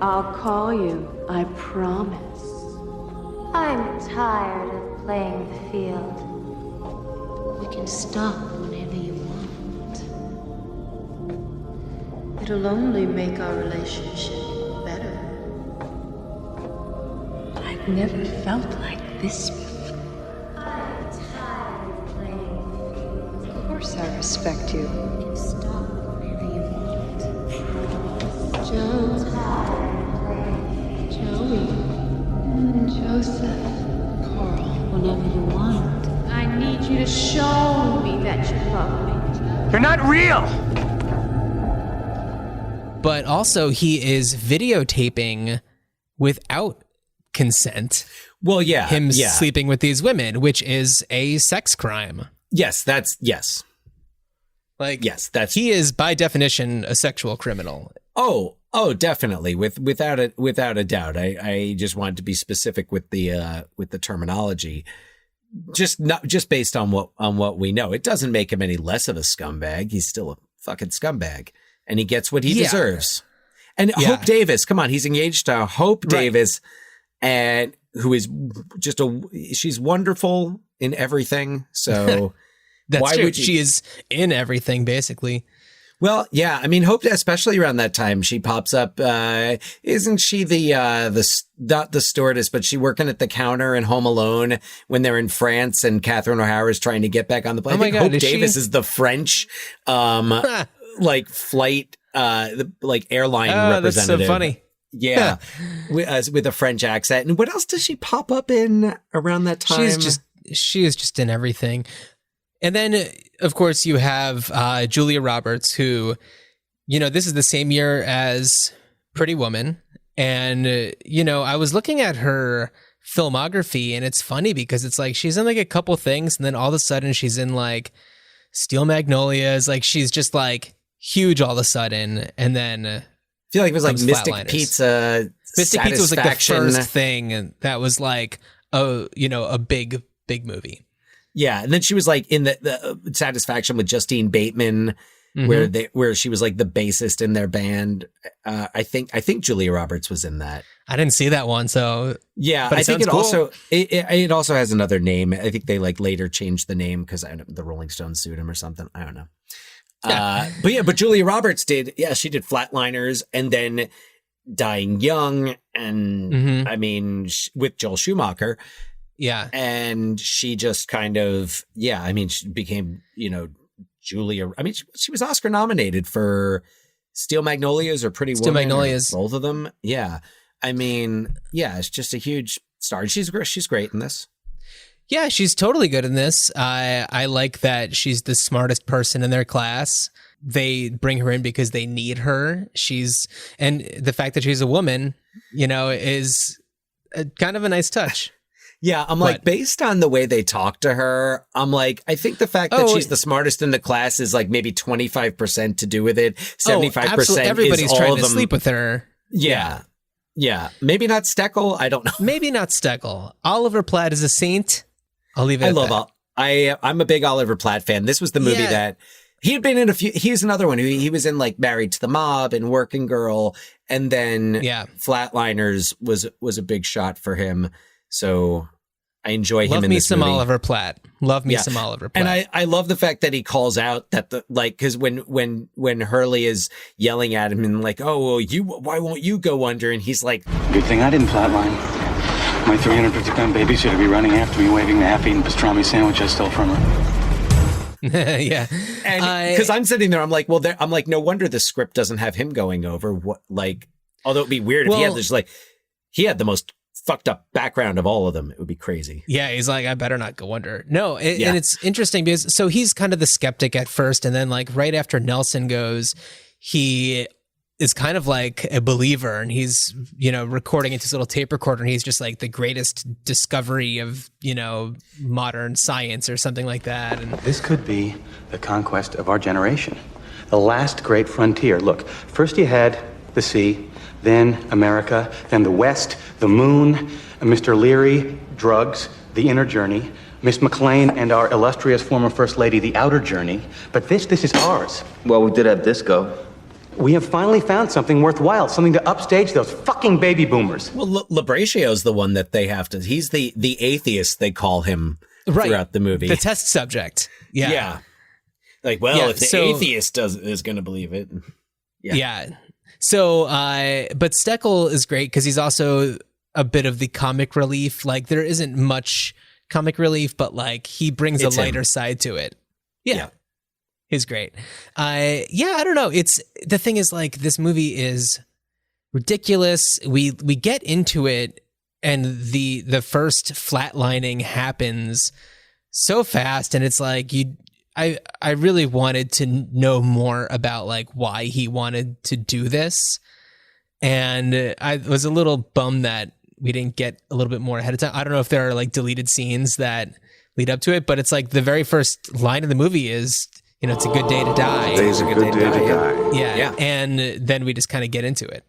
I'll call you, I promise. I'm tired of playing the field. We can stop whenever you want. It'll only make our relationship better. I've never felt like this before. I'm tired of playing the field. Of course I respect you. You can stop whenever you want. Joe. Joey, Joseph, Carl, whenever you want. I need you to show me that you love me. You're not real! But also, he is videotaping without consent. Well, yeah. Him sleeping with these women, which is a sex crime. Yes, yes. He is by definition a sexual criminal. Oh, definitely. Without a doubt. I just wanted to be specific with the terminology. Just based on what we know. It doesn't make him any less of a scumbag. He's still a fucking scumbag, and he gets what he deserves. And Hope Davis, come on, he's engaged to Hope Davis, and who is just she's wonderful in everything. So that's true. She is in everything, basically. Well, yeah. I mean, Hope, especially around that time, she pops up. Isn't she not the stewardess, but she working at the counter in Home Alone when they're in France and Catherine O'Hara is trying to get back on the plane? Oh my God, Hope Davis is the French like flight, like airline representative. That's so funny. Yeah, with a French accent. And what else does she pop up in around that time? She is just in everything. And then, of course, you have Julia Roberts, who, this is the same year as Pretty Woman. And, I was looking at her filmography, and it's funny because it's like she's in like a couple things, and then all of a sudden she's in like Steel Magnolias. Like she's just like huge all of a sudden. And then I feel like it was like Mystic Flatliners. Pizza. Mystic Pizza was like the first thing, and that was like, a big movie. Yeah, and then she was like in the Satisfaction with Justine Bateman, where she was like the bassist in their band. I think Julia Roberts was in that. I didn't see that one, so yeah. But I think it also has another name. I think they like later changed the name because the Rolling Stones sued him or something. I don't know. Yeah. But Julia Roberts did. Yeah, she did Flatliners, and then Dying Young, and I mean with Joel Schumacher. Yeah. And she just kind of, she became, Julia. I mean, she was Oscar nominated for Steel Magnolias or Pretty Woman. Steel Magnolias. Both of them. Yeah. I mean, it's just a huge star. She's great in this. Yeah, she's totally good in this. I like that she's the smartest person in their class. They bring her in because they need her. And the fact that she's a woman, is kind of a nice touch. Yeah, I'm like, based on the way they talk to her, I'm like, I think the fact that she's the smartest in the class is like maybe 25% to do with it. 75% everybody's is trying all to of them. sleep with her. Yeah. Maybe not Steckel. I don't know. Maybe not Steckel. Oliver Platt is a saint. I'll leave it at that. I'm a big Oliver Platt fan. This was the movie that he had been in a few. Here's another one. He was in like Married to the Mob and Working Girl. And then Flatliners was a big shot for him. So I enjoy him in this movie. Oliver Platt. Love me some Oliver Platt. And I love the fact that he calls out that because when Hurley is yelling at him and like, oh, well, why won't you go under? And he's like, good thing I didn't flatline. My 350-pound babysitter be running after me, waving the half-eaten pastrami sandwich I stole from her. Yeah. And because I'm sitting there, I'm like, no wonder the script doesn't have him going over. Although it'd be weird if he had this, he had the most fucked up background of all of them. It would be crazy. Yeah, he's like, I better not go under. No, and it's interesting because so he's kind of the skeptic at first, and then like right after Nelson goes, he is kind of like a believer, and he's recording into his little tape recorder, and he's just like the greatest discovery of modern science or something like that. And this could be the conquest of our generation, the last great frontier. Look, first you had the sea, then America, then the West, the moon, Mr. Leary, drugs, the inner journey, Miss McLean and our illustrious former First Lady, the outer journey. But this is ours. Well, we did have disco. We have finally found something worthwhile, something to upstage those fucking baby boomers. Well, Labracio's the one that they have to. He's the atheist, they call him throughout the movie. The test subject. Yeah. Like, if the atheist is going to believe it. Yeah. So, but Steckel is great because he's also a bit of the comic relief. Like, there isn't much comic relief, but like he brings a lighter side to it. Yeah. He's great. I don't know. The thing is, like, this movie is ridiculous. We get into it, and the first flatlining happens so fast, and it's like I really wanted to know more about like why he wanted to do this, and I was a little bummed that we didn't get a little bit more ahead of time. I don't know if there are like deleted scenes that lead up to it, but it's like the very first line of the movie is, it's a good day to die. Today's a good day to die. Yeah. And then we just kind of get into it.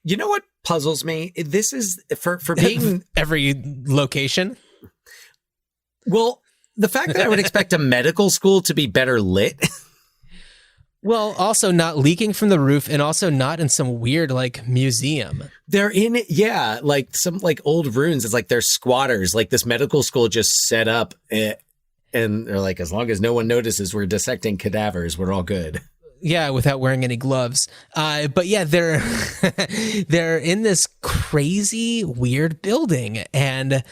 You know what puzzles me? This is for being every location. Well, the fact that I would expect a medical school to be better lit. Well, also not leaking from the roof, and also not in some weird like museum. They're in it, like some like old ruins. It's like they're squatters. Like this medical school just set up, and they're like, as long as no one notices we're dissecting cadavers, we're all good. Yeah, without wearing any gloves. But yeah, they're they're in this crazy weird building, and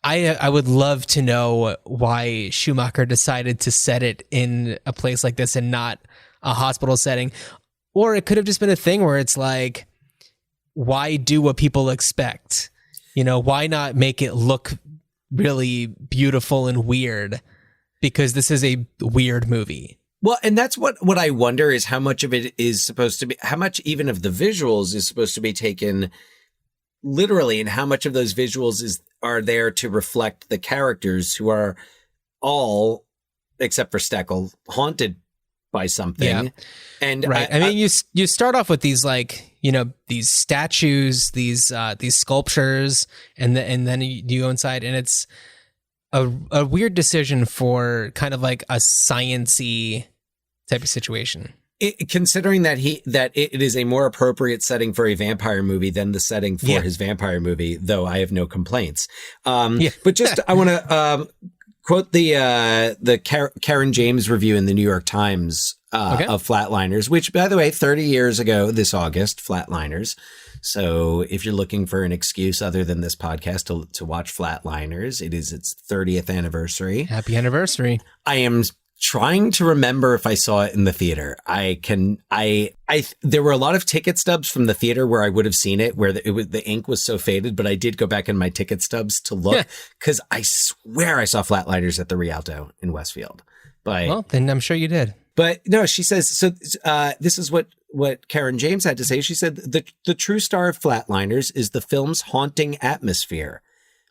I would love to know why Schumacher decided to set it in a place like this and not a hospital setting. Or it could have just been a thing where it's like, why do what people expect? You know, why not make it look really beautiful and weird? Because this is a weird movie. Well, and that's what I wonder is how much of it is supposed to be, how much even of the visuals is supposed to be taken literally, and how much of those visuals are there to reflect the characters who are all, except for Steckel, haunted by something. Yeah. And right. I mean, you start off with these, like, you know, these statues, these sculptures, and then you go inside, and it's a weird decision for kind of like a science-y type of situation. Considering that it is a more appropriate setting for a vampire movie than the setting for his vampire movie, though I have no complaints. But just I want to quote the Karen James review in the New York Times of Flatliners, which, by the way, 30 years ago this August, Flatliners. So if you're looking for an excuse other than this podcast to watch Flatliners, it is its 30th anniversary. Happy anniversary. I am trying to remember if I saw it in the theater. There were a lot of ticket stubs from the theater where I would have seen it, where the ink was so faded, but I did go back in my ticket stubs to look, because I swear I saw Flatliners at the Rialto in Westfield. Well, then I'm sure you did. But no, she says, so this is what Karen James had to say. She said, the true star of Flatliners is the film's haunting atmosphere.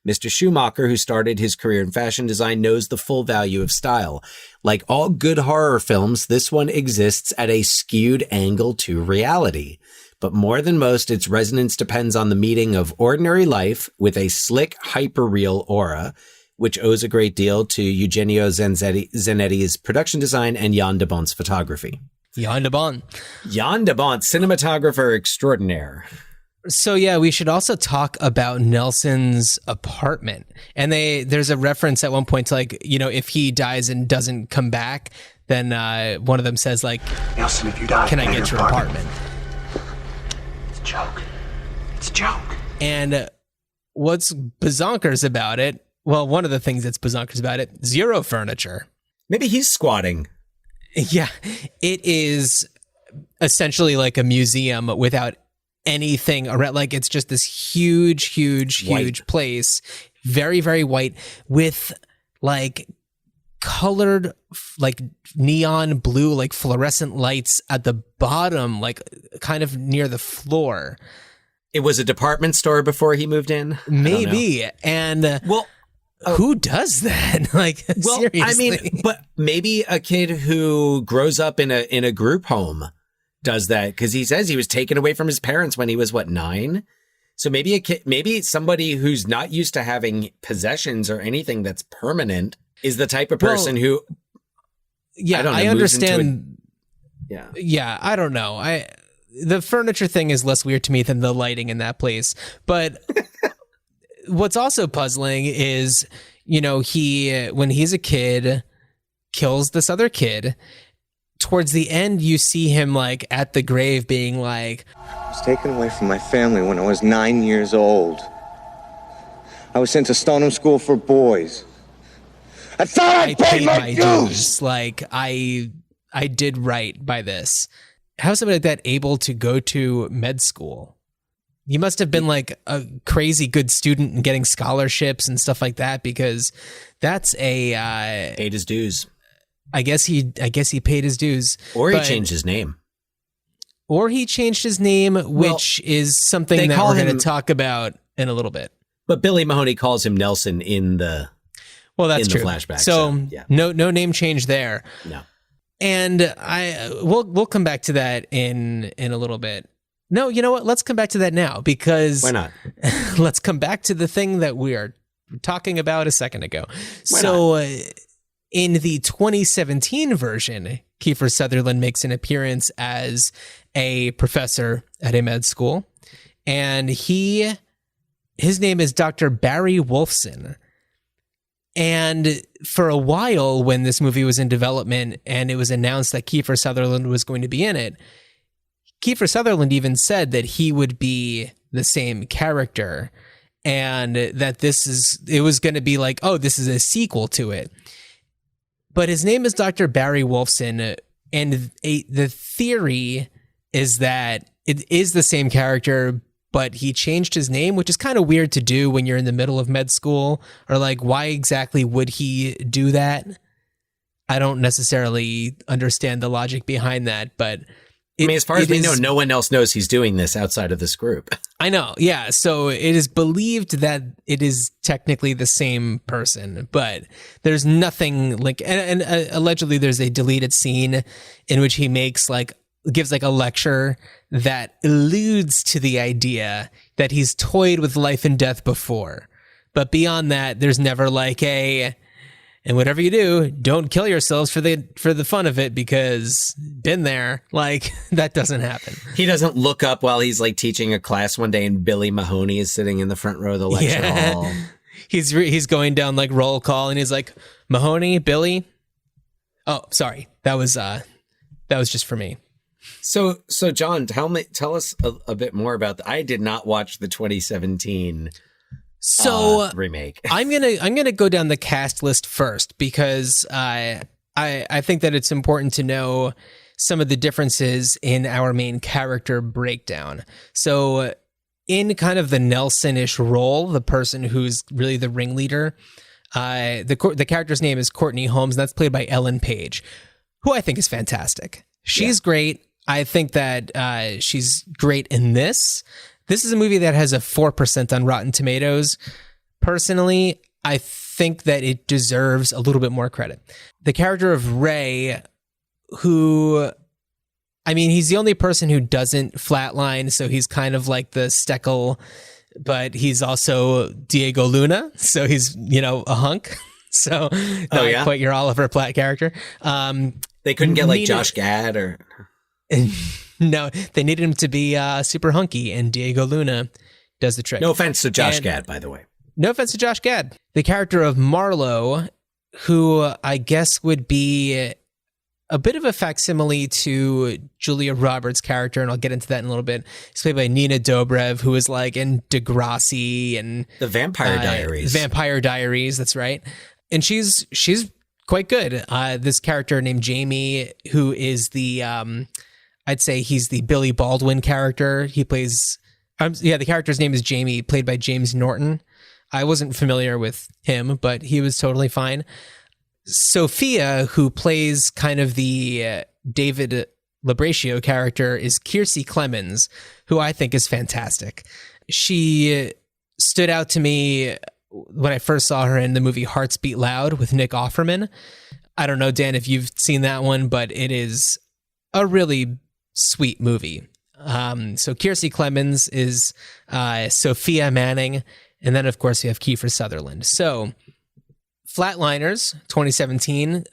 Mr. Schumacher, who started his career in fashion design, knows the full value of style. Like all good horror films, this one exists at a skewed angle to reality. But more than most, its resonance depends on the meeting of ordinary life with a slick, hyper-real aura, which owes a great deal to Eugenio Zanetti's production design and Jan de Bont's photography. Jan de Bont, cinematographer extraordinaire. So yeah, we should also talk about Nelson's apartment. And there's a reference at one point to, like, you know, if he dies and doesn't come back, then one of them says, like, Nelson, if you die, can I get your apartment? It's a joke. It's a joke. And what's bazonkers about it? Well, one of the things that's bazonkers about it, zero furniture. Maybe he's squatting. Yeah, it is essentially like a museum without anything around. Like, it's just this huge place, very, very white, with like colored, like neon blue, like fluorescent lights at the bottom, like kind of near the floor. It was a department store before he moved in? Maybe. And who does that? Like, well, seriously. I mean, but maybe a kid who grows up in a group home does that, because he says he was taken away from his parents when he was 9. So maybe a kid, maybe somebody who's not used to having possessions or anything that's permanent is the type of person who. Yeah, I understand. Yeah, I don't know. The furniture thing is less weird to me than the lighting in that place. But what's also puzzling is, you know, when he's a kid, kills this other kid. Towards the end, you see him like at the grave being like, I was taken away from my family when I was 9 years old. I was sent to Stoneham School for Boys. I thought I paid my dues. Like, I did right by this. How is somebody like that able to go to med school? You must have been like a crazy good student and getting scholarships and stuff like that, because that's paid his dues. I guess he paid his dues. Or he changed his name. Which is something that we're going to talk about in a little bit. But Billy Mahoney calls him Nelson in the that's true. Flashback. So yeah. No name change there. No. And we'll come back to that in a little bit. No, you know what? Let's come back to that now, because why not? Let's come back to the thing that we are talking about a second ago. In the 2017 version, Kiefer Sutherland makes an appearance as a professor at a med school, and his name is Dr. Barry Wolfson. And for a while, when this movie was in development and it was announced that Kiefer Sutherland was going to be in it, Kiefer Sutherland even said that he would be the same character, and that it was going to be like, oh, this is a sequel to it. But his name is Dr. Barry Wolfson, And the theory is that it is the same character, but he changed his name, which is kind of weird to do when you're in the middle of med school. Or like, why exactly would he do that? I don't necessarily understand the logic behind that, but as far as we know, no one else knows he's doing this outside of this group. I know, yeah. So it is believed that it is technically the same person, but there's nothing like, and allegedly there's a deleted scene in which he gives like a lecture that alludes to the idea that he's toyed with life and death before. But beyond that, there's never like and whatever you do, don't kill yourselves for the fun of it, because been there. Like, that doesn't happen. He doesn't look up while he's like teaching a class one day and Billy Mahoney is sitting in the front row of the lecture hall. He's going down like roll call and he's like, Mahoney, Billy. Oh, sorry. That was just for me. So John, tell us a bit more about I did not watch the 2017 remake. I'm gonna go down the cast list first, because I think that it's important to know some of the differences in our main character breakdown. So in kind of the Nelson-ish role, the person who's really the ringleader, the character's name is Courtney Holmes, and that's played by Ellen Page, who I think is fantastic. She's great. I think that she's great in this. This is a movie that has a 4% on Rotten Tomatoes. Personally, I think that it deserves a little bit more credit. The character of Ray, who, I mean, he's the only person who doesn't flatline, so he's kind of like the Steckel, but he's also Diego Luna, so he's, a hunk. So not quite your Oliver Platt character. They couldn't get like Josh Gad or... No, they needed him to be super hunky, and Diego Luna does the trick. No offense to Josh Gad, by the way. No offense to Josh Gad. The character of Marlowe, who I guess would be a bit of a facsimile to Julia Roberts' character, and I'll get into that in a little bit. He's played by Nina Dobrev, who is like in Degrassi and The Vampire Diaries. Vampire Diaries, that's right. And she's quite good. This character named Jamie, who is the... I'd say he's the Billy Baldwin character. He plays, the character's name is Jamie, played by James Norton. I wasn't familiar with him, but he was totally fine. Sophia, who plays kind of the David Labratio character, is Kiersey Clemens, who I think is fantastic. She stood out to me when I first saw her in the movie Hearts Beat Loud with Nick Offerman. I don't know, Dan, if you've seen that one, but it is a really sweet movie. So Kiersey Clemens is Sophia Manning, and then of course you have Kiefer Sutherland. So Flatliners 2017,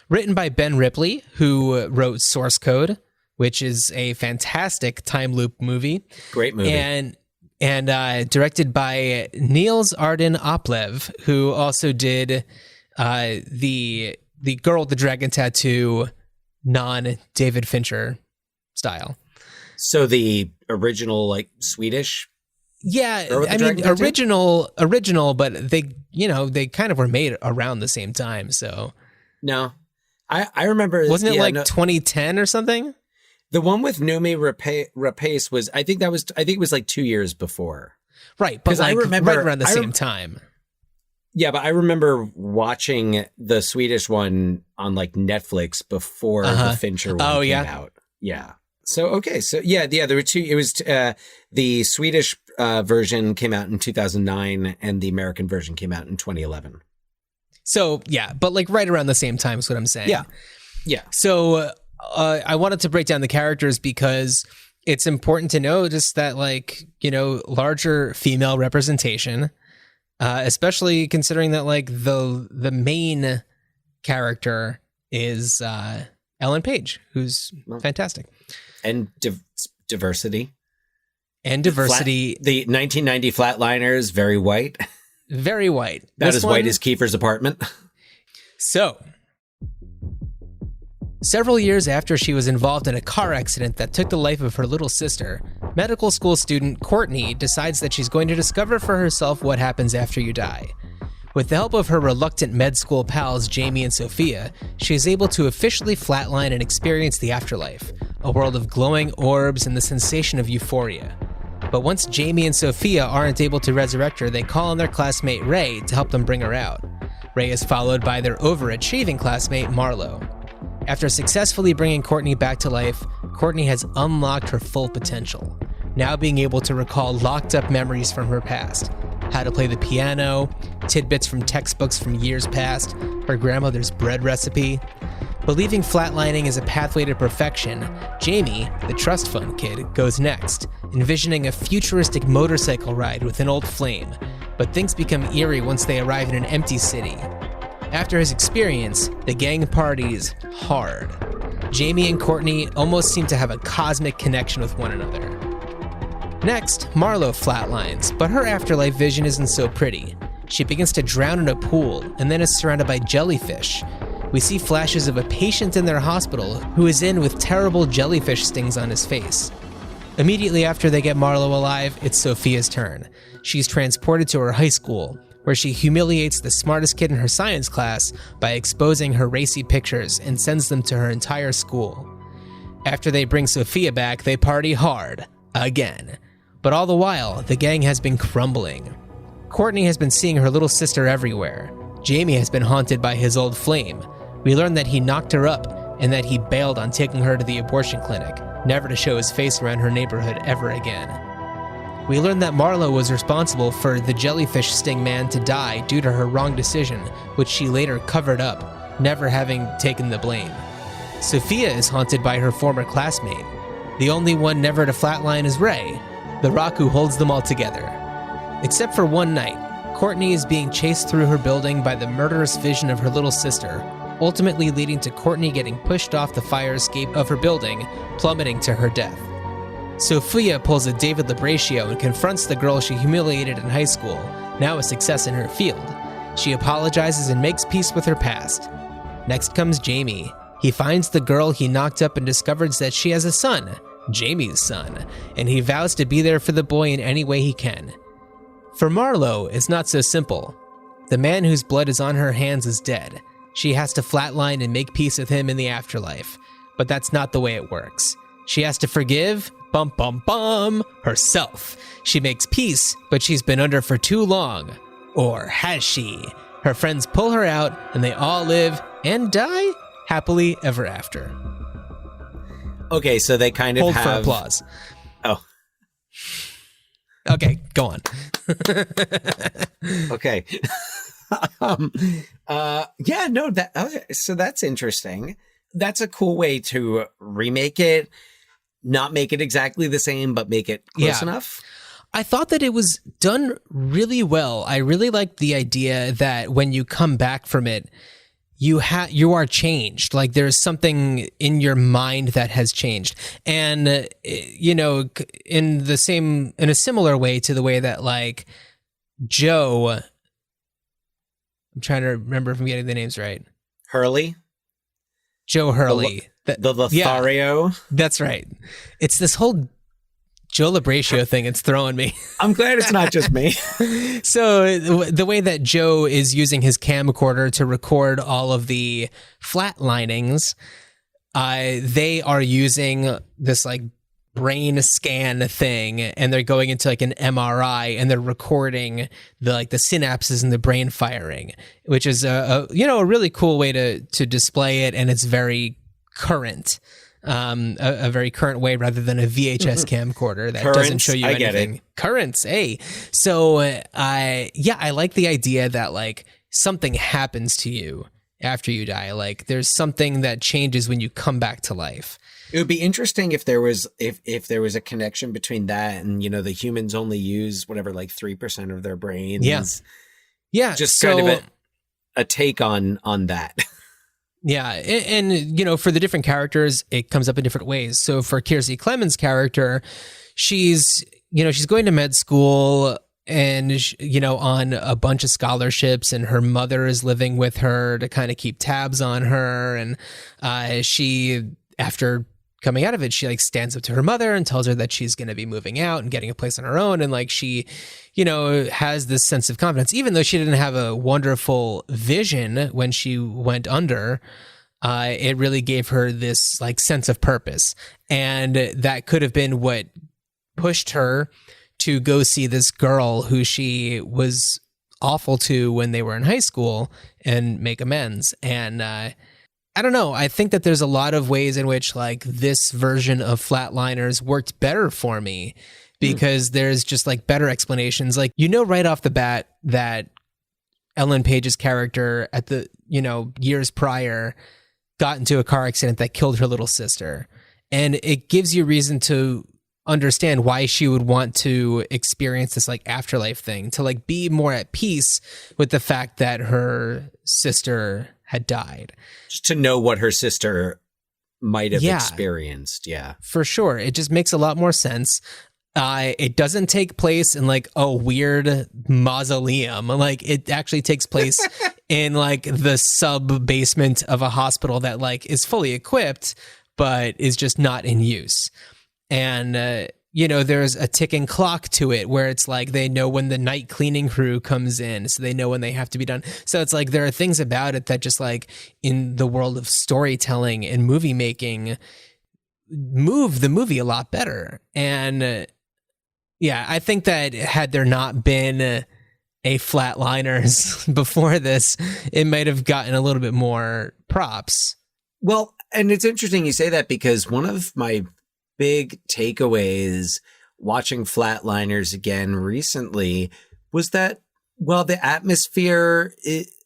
written by Ben Ripley, who wrote Source Code, which is a fantastic time loop movie. Great movie. And directed by Niels Arden Oplev, who also did the Girl with the Dragon Tattoo non-David Fincher style. So the original, like, Swedish? Yeah, I mean, original, but they kind of were made around the same time, so. No. I remember... Wasn't it 2010 or something? The one with Noomi Rapace was, I think it was like 2 years before. Right, but I remember right around the same time. Yeah, but I remember watching the Swedish one on like Netflix before the Fincher one came out. Yeah. So, okay. So, yeah, there were two. It was the Swedish version came out in 2009 and the American version came out in 2011. So, yeah, but like right around the same time is what I'm saying. Yeah. Yeah. So, I wanted to break down the characters because it's important to know just that, like, larger female representation, especially considering that, like, the main character is Ellen Page, who's fantastic. And diversity. And diversity. The 1990 Flatliners, very white. Very white. About as white as Kiefer's apartment. So, several years after she was involved in a car accident that took the life of her little sister, medical school student Courtney decides that she's going to discover for herself what happens after you die. With the help of her reluctant med school pals Jamie and Sophia, she is able to officially flatline and experience the afterlife, a world of glowing orbs and the sensation of euphoria. But once Jamie and Sophia aren't able to resurrect her, they call on their classmate Ray to help them bring her out. Ray is followed by their overachieving classmate Marlo. After successfully bringing Courtney back to life, Courtney has unlocked her full potential, now being able to recall locked up memories from her past. How to play the piano, tidbits from textbooks from years past, her grandmother's bread recipe. Believing flatlining is a pathway to perfection, Jamie, the trust fund kid, goes next, envisioning a futuristic motorcycle ride with an old flame, but things become eerie once they arrive in an empty city. After his experience, the gang parties hard. Jamie and Courtney almost seem to have a cosmic connection with one another. Next, Marlo flatlines, but her afterlife vision isn't so pretty. She begins to drown in a pool and then is surrounded by jellyfish. We see flashes of a patient in their hospital who is in with terrible jellyfish stings on his face. Immediately after they get Marlo alive, it's Sophia's turn. She's transported to her high school, where she humiliates the smartest kid in her science class by exposing her racy pictures and sends them to her entire school. After they bring Sophia back, they party hard, again. But all the while, the gang has been crumbling. Courtney has been seeing her little sister everywhere. Jamie has been haunted by his old flame. We learn that he knocked her up and that he bailed on taking her to the abortion clinic, never to show his face around her neighborhood ever again. We learn that Marlo was responsible for the jellyfish sting man to die due to her wrong decision, which she later covered up, never having taken the blame. Sophia is haunted by her former classmate. The only one never to flatline is Ray, the rock who holds them all together. Except for one night, Courtney is being chased through her building by the murderous vision of her little sister, ultimately leading to Courtney getting pushed off the fire escape of her building, plummeting to her death. Sophia pulls a David Labratio and confronts the girl she humiliated in high school, now a success in her field. She apologizes and makes peace with her past. Next comes Jamie. He finds the girl he knocked up and discovers that she has a son, Jamie's son, and he vows to be there for the boy in any way he can. For Marlo, it's not so simple. The man whose blood is on her hands is dead. She has to flatline and make peace with him in the afterlife. But that's not the way it works. She has to forgive, herself. She makes peace, but she's been under for too long. Or has she? Her friends pull her out, and they all live and die happily ever after. Okay, so they kind of Hold have... for applause. Oh. Okay, go on. Okay. So that's interesting. That's a cool way to remake it, not make it exactly the same, but make it close enough. I thought that it was done really well. I really liked the idea that when you come back from it, you are changed. Like there's something in your mind that has changed. And, you know, in a similar way to the way that like Joe, I'm trying to remember if I'm getting the names right. Hurley? Joe Hurley. The Lothario? Yeah, that's right. It's this whole Joe Labratio thing. It's throwing me. I'm glad it's not just me. So the way that Joe is using his camcorder to record all of the flatlinings, they are using this like brain scan thing, and they're going into like an MRI and they're recording the synapses in the brain firing, which is a really cool way to display it, and it's very current. A very current way rather than a VHS camcorder that doesn't show you anything. Currents, hey. So I like the idea that like something happens to you after you die. Like there's something that changes when you come back to life. It would be interesting if there was a connection between that and, you know, the humans only use whatever, like 3% of their brains. Yeah. Just kind of a take on that. Yeah, and you know, for the different characters, it comes up in different ways. So for Kiersey Clemens' character, she's going to med school and, you know, on a bunch of scholarships, and her mother is living with her to kind of keep tabs on her. And she, after coming out of it, she like stands up to her mother and tells her that she's going to be moving out and getting a place on her own. And like she, has this sense of confidence, even though she didn't have a wonderful vision when she went under. It really gave her this like sense of purpose. And that could have been what pushed her to go see this girl who she was awful to when they were in high school and make amends. And I don't know. I think that there's a lot of ways in which like this version of Flatliners worked better for me because there's just like better explanations. Like, right off the bat that Ellen Page's character at the, years prior got into a car accident that killed her little sister. And it gives you reason to understand why she would want to experience this like afterlife thing, to like be more at peace with the fact that her sister had died. Just to know what her sister might have experienced. Yeah, for sure. It just makes a lot more sense. It doesn't take place in like a weird mausoleum. Like it actually takes place in like the sub basement of a hospital that like is fully equipped, but is just not in use. And, there's a ticking clock to it where it's like they know when the night cleaning crew comes in, so they know when they have to be done. So it's like there are things about it that just like in the world of storytelling and movie making move the movie a lot better. And I think that had there not been a Flatliners before this, it might have gotten a little bit more props. Well, and it's interesting you say that because one of my big takeaways watching Flatliners again recently was that, well, the atmosphere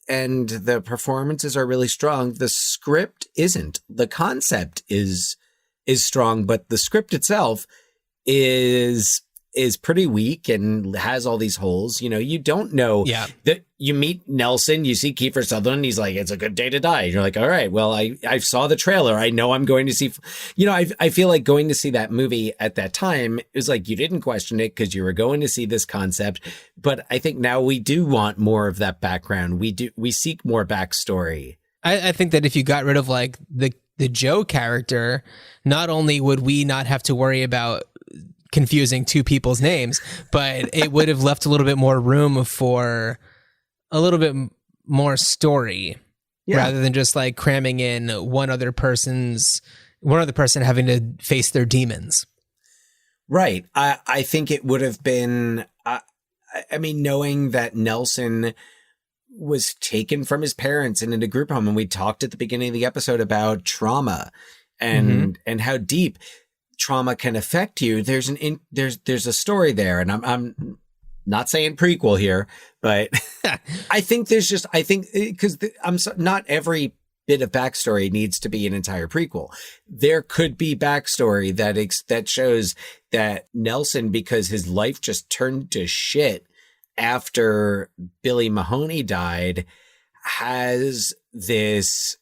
and the performances are really strong. The script isn't. The concept is strong, but the script itself is pretty weak and has all these holes. You don't know that you meet Nelson, you see Kiefer Sutherland, he's like, it's a good day to die. And you're like, all right, well, I saw the trailer. I know I'm going to see, I feel like going to see that movie at that time, it was like, you didn't question it because you were going to see this concept. But I think now we do want more of that background. We seek more backstory. I think that if you got rid of like the Joe character, not only would we not have to worry about confusing two people's names, but it would have left a little bit more room for a little bit more story rather than just like cramming in one other person having to face their demons. Right. I think it would have been, knowing that Nelson was taken from his parents and into group home. And we talked at the beginning of the episode about trauma and how deep trauma can affect you. There's a story there, and I'm not saying prequel here, but I think because not every bit of backstory needs to be an entire prequel. There could be backstory that shows that Nelson, because his life just turned to shit after Billy Mahoney died, has this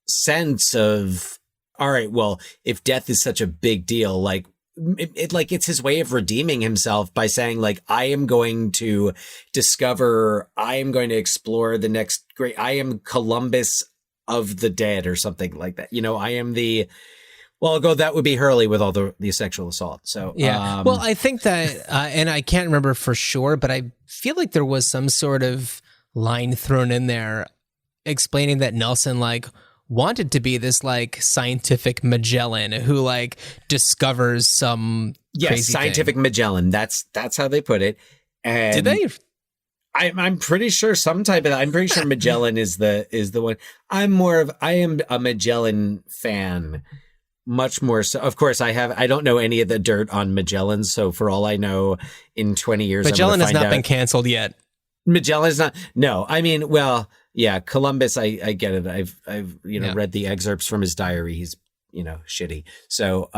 sense of, all right, well, if death is such a big deal, like it's his way of redeeming himself by saying, like, I am going to explore the next great, I am Columbus of the dead or something like that. I am that would be Hurley with all the sexual assault. So, well, I think that, and I can't remember for sure, but I feel like there was some sort of line thrown in there explaining that Nelson, like, wanted to be this like scientific Magellan who like discovers some crazy scientific thing. Magellan. That's how they put it. And did they? I'm pretty sure I'm pretty sure Magellan is the one. I am a Magellan fan, much more so. Of course, I don't know any of the dirt on Magellan. So for all I know, in 20 years, Magellan has not been canceled yet. Magellan is not. No, yeah, Columbus, I get it. I've read the excerpts from his diary. He's, shitty. So,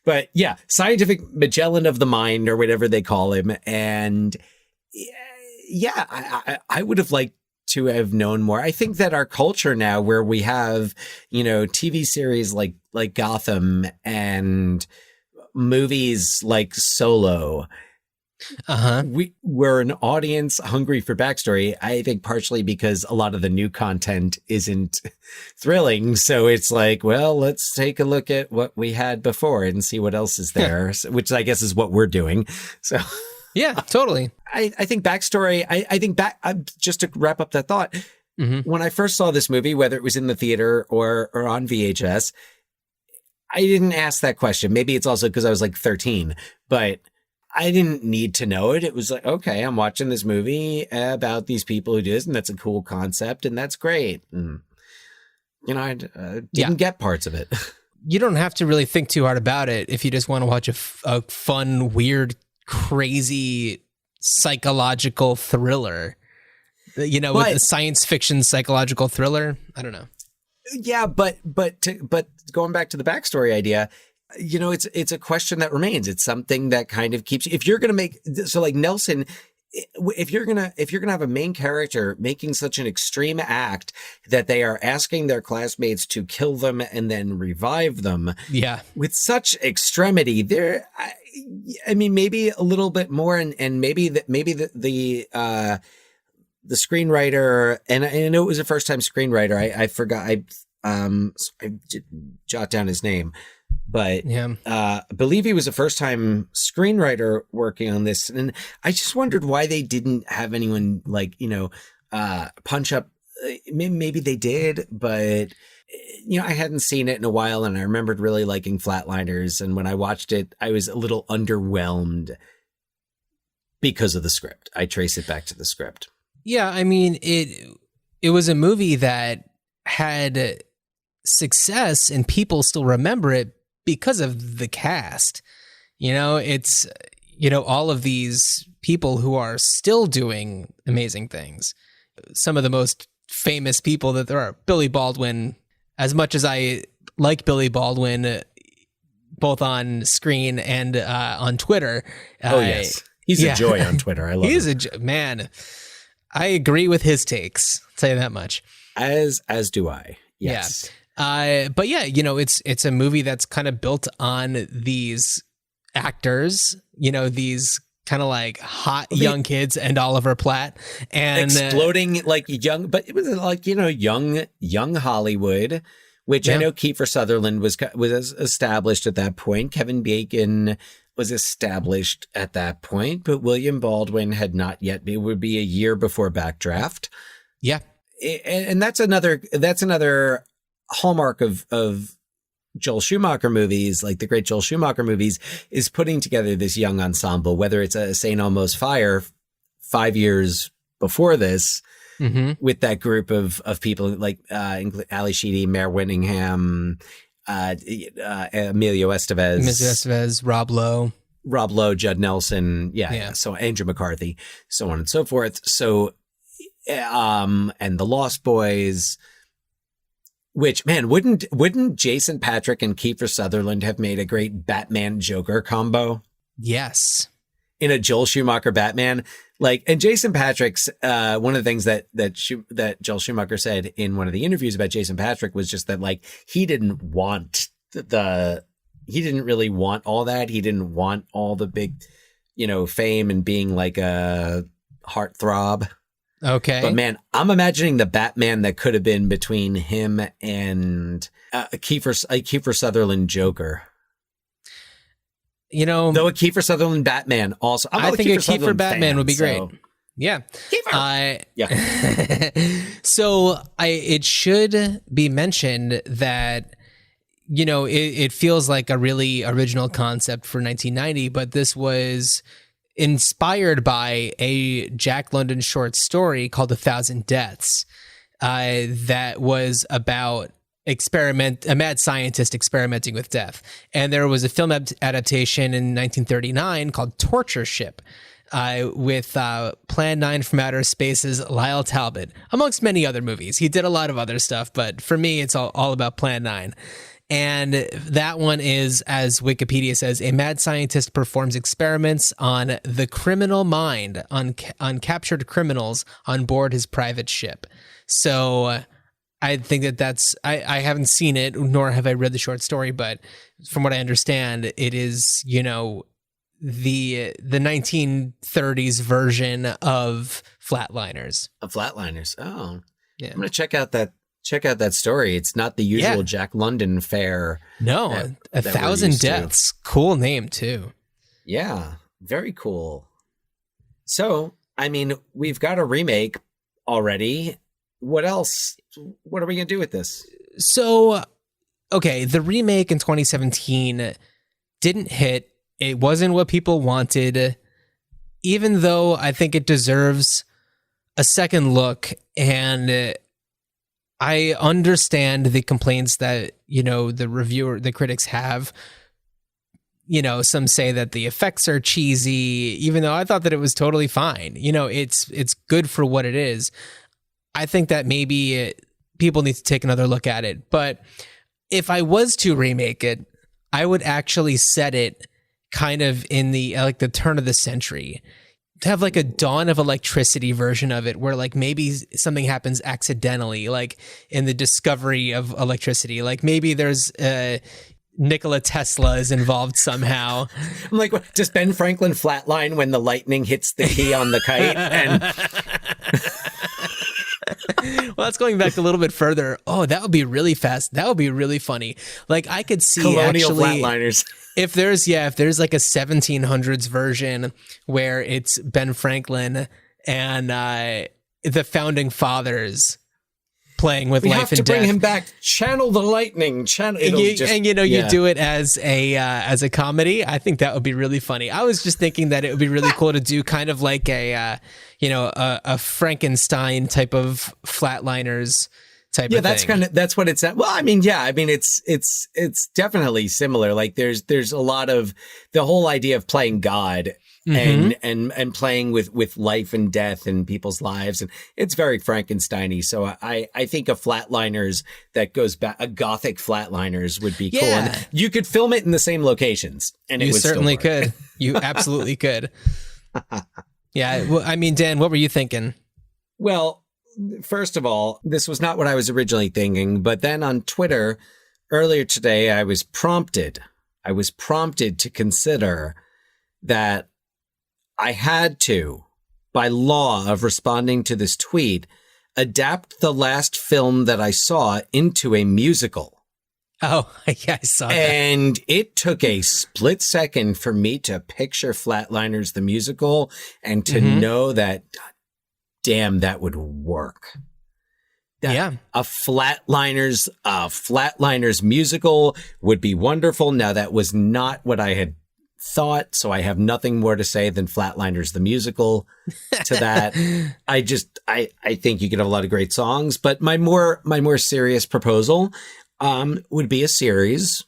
but yeah, scientific Magellan of the mind or whatever they call him. And yeah, I would have liked to have known more. I think that our culture now where we have, TV series like Gotham and movies like Solo, we're an audience hungry for backstory. I think partially because a lot of the new content isn't thrilling. So it's like, well, let's take a look at what we had before and see what else is there, which I guess is what we're doing. So yeah, totally. I think backstory, I think just to wrap up that thought, when I first saw this movie, whether it was in the theater or on VHS, I didn't ask that question. Maybe it's also because I was like 13, but I didn't need to know it. It was like, okay, I'm watching this movie about these people who do this, and that's a cool concept, and that's great. And, I didn't get parts of it. You don't have to really think too hard about it if you just want to watch a fun, weird, crazy psychological thriller. With a science fiction psychological thriller. I don't know. Yeah, but going back to the backstory idea, it's a question that remains. It's something that kind of keeps, if you're going to make, so like Nelson, if you're going to have a main character making such an extreme act that they are asking their classmates to kill them and then revive them. Yeah. With such extremity there, I mean, maybe a little bit more and maybe the screenwriter, and I know it was a first time screenwriter. I forgot. I did jot down his name, but I believe he was a first time screenwriter working on this. And I just wondered why they didn't have anyone punch up. Maybe they did, but I hadn't seen it in a while, and I remembered really liking Flatliners. And when I watched it, I was a little underwhelmed because of the script. I trace it back to the script. Yeah, I mean, it was a movie that had success and people still remember it because of the cast. It's, all of these people who are still doing amazing things. Some of the most famous people that there are. Billy Baldwin, as much as I like Billy Baldwin, both on screen and on Twitter. Oh, yes. He's a joy on Twitter. I love him. He's man. I agree with his takes. I'll tell you that much. As do I. Yes. Yeah. But yeah, it's a movie that's kind of built on these actors, these kind of like hot young kids and Oliver Platt and exploding like young, but it was like, young Hollywood, which I know Kiefer Sutherland was established at that point. Kevin Bacon was established at that point, but William Baldwin had not yet. It would be a year before Backdraft. Yeah. And that's another hallmark of Joel Schumacher movies, like the great Joel Schumacher movies, is putting together this young ensemble, whether it's a St. Elmo's Fire 5 years before this, with that group of people like Ali Sheedy, Mare Winningham, Emilio Estevez, Rob Lowe, Judd Nelson, so Andrew McCarthy, so on and so forth. So, and the Lost Boys, which, man, wouldn't Jason Patric and Kiefer Sutherland have made a great Batman Joker combo? Yes. In a Joel Schumacher Batman, and Jason Patric's one of the things that Joel Schumacher said in one of the interviews about Jason Patric was just that he didn't really want all that. He didn't want all the big, fame and being like a heartthrob. Okay. But man, I'm imagining the Batman that could have been between him and Kiefer Sutherland Joker. Though a Kiefer Sutherland Batman also. I think a Kiefer Batman would be great. So. Yeah. Yeah. So it should be mentioned that, it feels like a really original concept for 1990, but this was inspired by a Jack London short story called 1,000 Deaths that was about a mad scientist experimenting with death. And there was a film adaptation in 1939 called Torture Ship with Plan 9 from Outer Space's Lyle Talbot, amongst many other movies. He did a lot of other stuff, but for me, it's all about Plan 9. And that one is, as Wikipedia says, a mad scientist performs experiments on the criminal mind, on captured criminals on board his private ship. So I think that's, I haven't seen it, nor have I read the short story, but from what I understand, it is, the 1930s version of Flatliners. Oh, Yeah. I'm gonna check out that story. It's not the usual Jack London fare. No, that we're 1,000 used to. Deaths. Cool name too. Yeah, very cool. So, I mean, we've got a remake already. What else? What are we gonna do with this? So, okay, the remake in 2017 didn't hit. It wasn't what people wanted, even though I think it deserves a second look. And I understand the complaints that, the critics have. Some say that the effects are cheesy, even though I thought that it was totally fine. It's good for what it is. I think that maybe people need to take another look at it. But if I was to remake it, I would actually set it kind of in the turn of the century, to have like a Dawn of Electricity version of it, where like maybe something happens accidentally, like in the discovery of electricity, like maybe there's Nikola Tesla is involved somehow. I'm like, what, does Ben Franklin flatline when the lightning hits the key on the kite? And well, that's going back a little bit further. Oh, that would be really fast. That would be really funny. Like I could see Colonial actually Flatliners. If there's like a 1700s version where it's Ben Franklin and the founding fathers playing with life and death. We have to bring him back. Channel the lightning. You do it as a comedy. I think that would be really funny. I was just thinking that it would be really cool to do kind of like a Frankenstein type of Flatliners type of thing. That's what it's at. Well, I mean, it's definitely similar. Like there's a lot of the whole idea of playing God. Mm-hmm. and playing with life and death in people's lives, and it's very Frankenstein-y. So I think a Flatliners that goes back, a gothic Flatliners would be cool. And you could film it in the same locations, and it would certainly still work. could. You absolutely could. Yeah. Well, I mean, Dan, what were you thinking? Well, first of all, this was not what I was originally thinking, but then on Twitter earlier today, I was prompted to consider that I had to, by law of responding to this tweet, adapt the last film that I saw into a musical. Oh, yeah, I saw that. And it took a split second for me to picture Flatliners the musical and to know that, damn, that would work. A Flatliners musical would be wonderful. Now, that was not what I had thought, so I have nothing more to say than Flatliners the musical to that. I think you could have a lot of great songs, but my more serious proposal would be a series.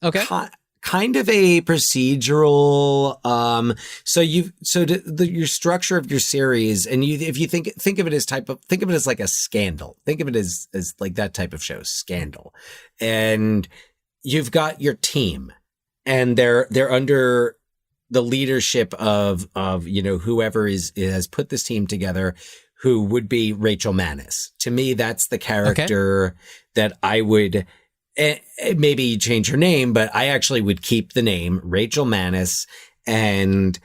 Okay. Kind of a procedural. Your structure of your series, and if you think of it as like a Scandal. Think of it as like that type of show, Scandal, and you've got your team. And they're under the leadership of whoever has put this team together, who would be Rachel Manis. To me, that's the character that I would maybe change her name, but I actually would keep the name Rachel Manis, and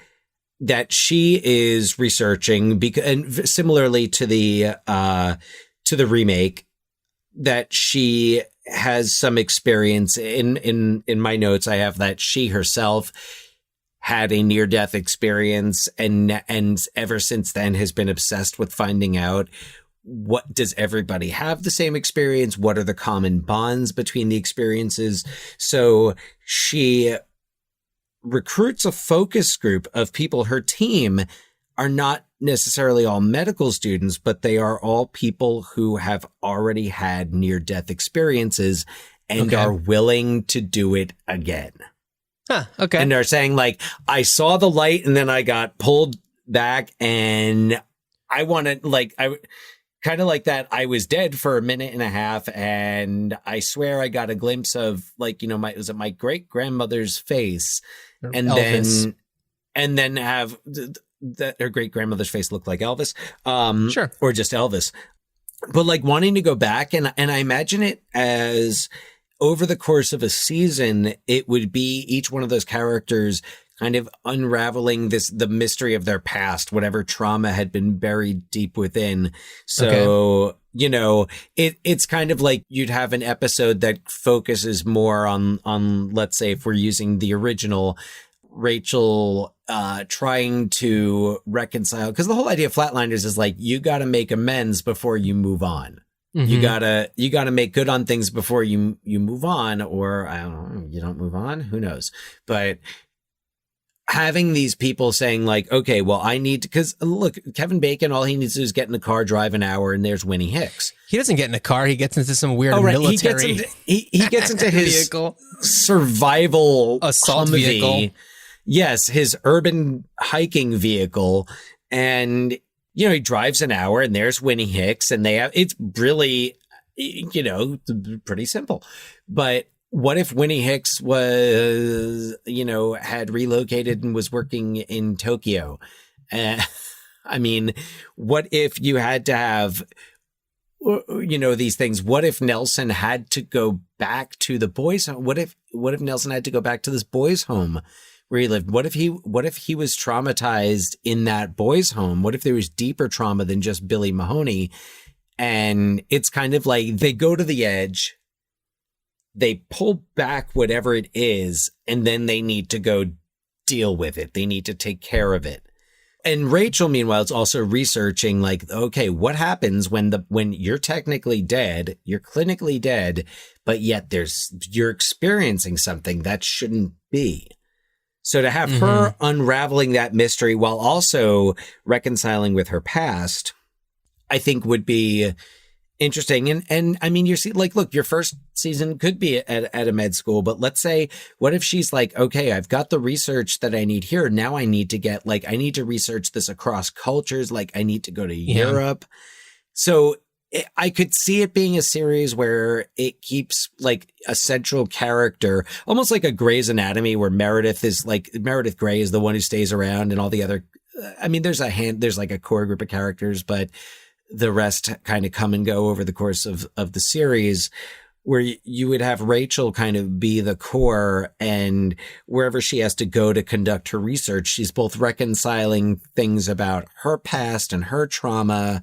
that she is researching and similarly to the remake, that she has some experience in my notes. I have that she herself had a near-death experience and ever since then has been obsessed with finding out, what does everybody have the same experience? What are the common bonds between the experiences? So she recruits a focus group of people. Her team are not necessarily all medical students, but they are all people who have already had near-death experiences and are willing to do it again. Huh, okay. And they're saying, like, I saw the light and then I got pulled back and I wanted, like, I kind of like that. I was dead for a minute and a half and I swear I got a glimpse of, like, was it my great grandmother's face? And Elvis. then have that her great grandmother's face looked like Elvis, sure, or just Elvis, but like wanting to go back, and I imagine it as over the course of a season, it would be each one of those characters kind of unraveling the mystery of their past, whatever trauma had been buried deep within. So, you know, it's kind of like you'd have an episode that focuses more on, let's say, if we're using the original, Rachel trying to reconcile, because the whole idea of Flatliners is like, you got to make amends before you move on. Mm-hmm. You gotta make good on things before you move on, or I don't know, you don't move on. Who knows? But having these people saying like, okay, well, I need to, because look, Kevin Bacon, all he needs to do is get in the car, drive an hour, and there's Winnie Hicks. He doesn't get in a car. He gets into some weird military. He gets into his vehicle. Survival assault Humvee. Vehicle. Yes, his urban hiking vehicle, and you know, he drives an hour and there's Winnie Hicks, and it's really, you know, pretty simple. But what if Winnie Hicks was, you know, had relocated and was working in Tokyo? I mean, what if you had to have, you know, these things? What if Nelson had to go back to the boys' home? What if Nelson had to go back to this boys' home where he lived? What if he was traumatized in that boys' home? What if there was deeper trauma than just Billy Mahoney? And it's kind of like they go to the edge, they pull back whatever it is, and then they need to go deal with it. They need to take care of it. And Rachel, meanwhile, is also researching like, okay, what happens when you're technically dead, you're clinically dead, but yet you're experiencing something that shouldn't be. So to have her unraveling that mystery while also reconciling with her past, I think would be interesting. And I mean, you see, like, look, your first season could be at a med school, but let's say, what if she's like, okay, I've got the research that I need here. Now I need to research this across cultures. Like I need to go to Europe. So I could see it being a series where it keeps like a central character, almost like a Grey's Anatomy, where Meredith Grey is the one who stays around, and all the other, I mean, there's like a core group of characters, but the rest kind of come and go over the course of the series, where you would have Rachel kind of be the core, and wherever she has to go to conduct her research, she's both reconciling things about her past and her trauma,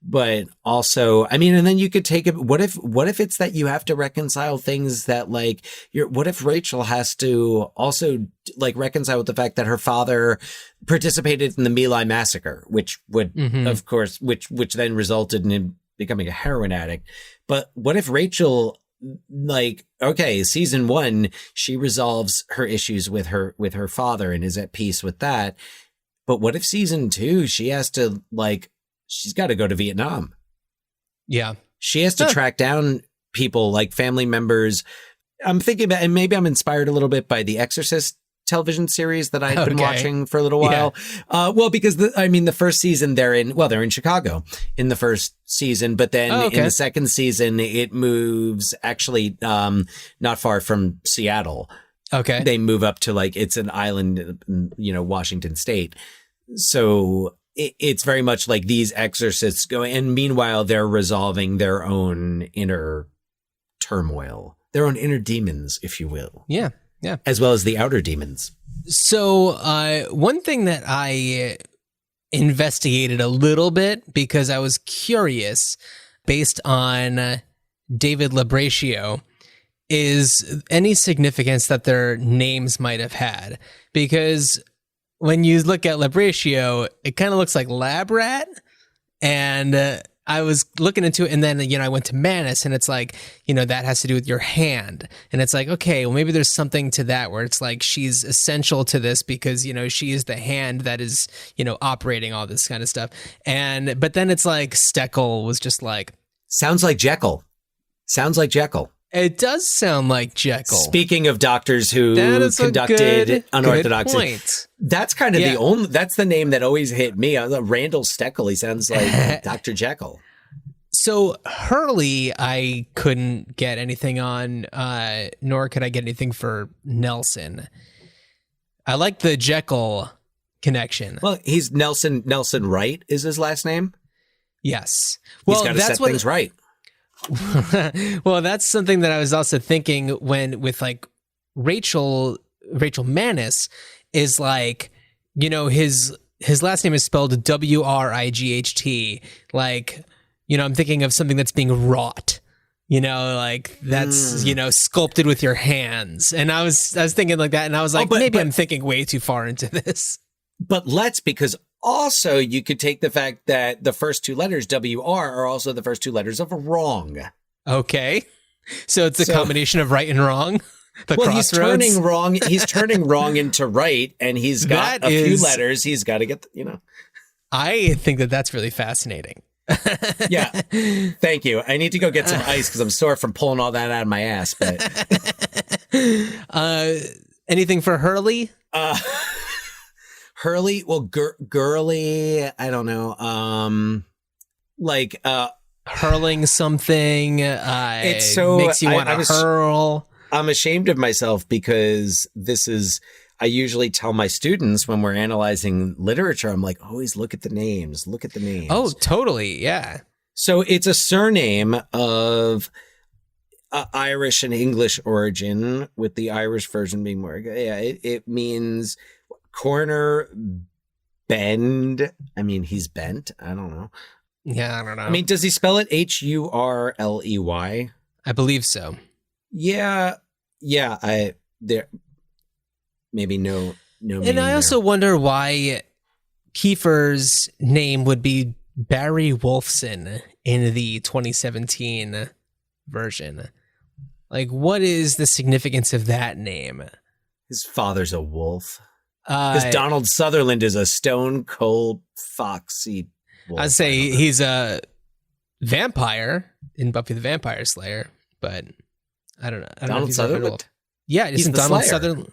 but also, I mean, and then you could take it. What if it's that you have to reconcile things that like what if Rachel has to also like reconcile with the fact that her father participated in the My Lai massacre, which would, of course, which then resulted in him becoming a heroin addict. But what if Rachel, like, okay, season 1, she resolves her issues with her father and is at peace with that. But what if season 2, she has to like, she's got to go to Vietnam. Yeah. She has to track down people like family members. I'm thinking about, and maybe I'm inspired a little bit by the Exorcist television series that I've been watching for a little while. Yeah. Well, because the first season they're in Chicago in the first season, but then in the second season, it moves actually, not far from Seattle. Okay. They move up to like, it's an island, you know, Washington State. So it's very much like these exorcists go, and meanwhile they're resolving their own inner turmoil, their own inner demons, if you will. Yeah, yeah. As well as the outer demons. So one thing that I investigated a little bit because I was curious, based on David Labratio, is any significance that their names might have had, because when you look at Labratio, it kind of looks like Lab Rat. And I was looking into it, and then, you know, I went to Manus, and it's like, you know, that has to do with your hand. And it's like, okay, well, maybe there's something to that where it's like she's essential to this because, you know, she is the hand that is, you know, operating all this kind of stuff. But then it's like Steckel was just like. Sounds like Jekyll. It does sound like Jekyll. Speaking of doctors who conducted unorthodox, that's kind of that's the name that always hit me. Randall Steckel. He sounds like Dr. Jekyll. So Hurley, I couldn't get anything on, nor could I get anything for Nelson. I like the Jekyll connection. Well, he's Nelson Wright is his last name. Yes. Well, he's got to set things right. Well, that's something that I was also thinking with like Rachel Manus, is like, you know, his last name is spelled Wright. Like, you know, I'm thinking of something that's being wrought. You know, like that's, you know, sculpted with your hands. And I was thinking like that. And I was like, maybe I'm thinking way too far into this. But because also you could take the fact that the first two letters, WR, are also the first two letters of wrong. Okay. So it's a combination of right and wrong. He's turning wrong. He's turning wrong into right. And he's got few letters. He's got to get, you know. I think that's really fascinating. Yeah. Thank you. I need to go get some ice because I'm sore from pulling all that out of my ass. But anything for Hurley? Hurley, well, girly, I don't know. Hurling something. It's so makes you want to hurl. I'm ashamed of myself because I usually tell my students when we're analyzing literature, I'm like, always look at the names. Look at the names. Oh, totally. Yeah. So it's a surname of Irish and English origin, with the Irish version being more. Yeah, it means corner bend. I mean, he's bent. I don't know. Yeah, I don't know. I mean, does he spell it Hurley? I believe so. Yeah. Maybe no. And I also wonder why Kiefer's name would be Barry Wolfson in the 2017 version. Like, what is the significance of that name? His father's a wolf. Because Donald Sutherland is a stone cold foxy wolf. I'd say he's a vampire in Buffy the Vampire Slayer, but I don't know. Donald Sutherland? Yeah, isn't Donald Sutherland?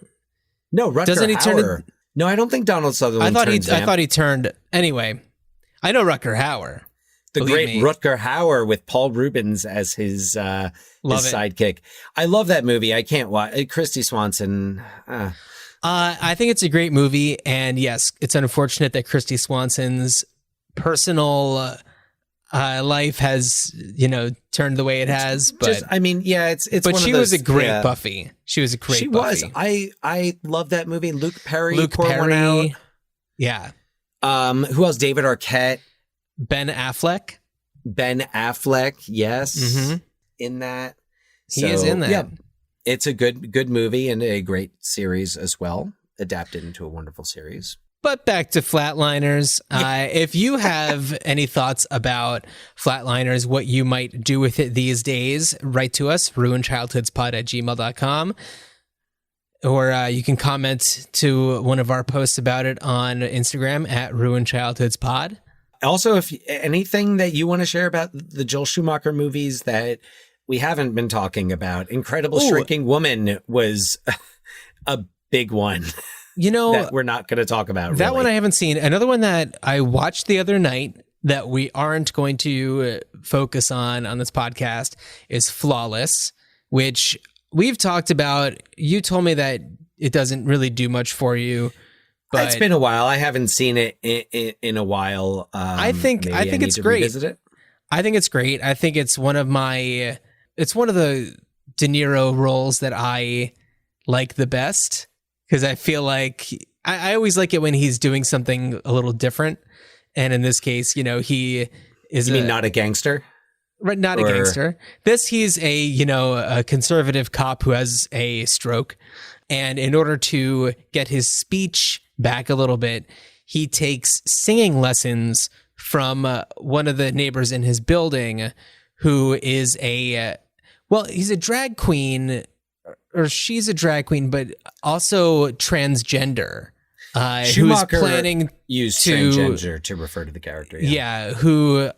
No, Rutger Doesn't he turn? Hauer. No, I don't think Donald Sutherland. I thought he turned. Anyway, I know Rutger Hauer. The great Rutger Hauer with Paul Rubens as his sidekick. I love that movie. I can't watch Christy Swanson. I think it's a great movie, and yes, it's unfortunate that Christy Swanson's personal life has, you know, turned the way it has. But just, I mean, yeah, it's. But one she of those, was a great Buffy. She was a great. She Buffy. was. I love that movie. Luke Perry. One out. Yeah. Who else? David Arquette. Ben Affleck. Yes. Mm-hmm. In that. He is in that. Yeah. It's a good movie and a great series as well. Adapted into a wonderful series. But back to Flatliners. If you have any thoughts about Flatliners, what you might do with it these days, write to us, ruinchildhoodspod@gmail.com. Or you can comment to one of our posts about it on Instagram @ruinchildhoodspod. Also, if anything that you want to share about the Joel Schumacher movies that we haven't been talking about, Incredible Shrinking Woman was a big one. You know, that we're not going to talk about. That really. one I haven't seen. Another one that I watched the other night that we aren't going to focus on this podcast is Flawless, which we've talked about. You told me that it doesn't really do much for you. But it's been a while. I haven't seen it in a while. I think it's great. Revisit it. I think it's great. I think it's one of the De Niro roles that I like the best. Because I feel like I always like it when he's doing something a little different. And in this case, you know, he is not a gangster? Right, not a gangster. He's a conservative cop who has a stroke. And in order to get his speech back a little bit, he takes singing lessons from one of the neighbors in his building who is he's a drag queen, or she's a drag queen, but also transgender. Schumacher who's planning used transgender to refer to the character. Yeah, who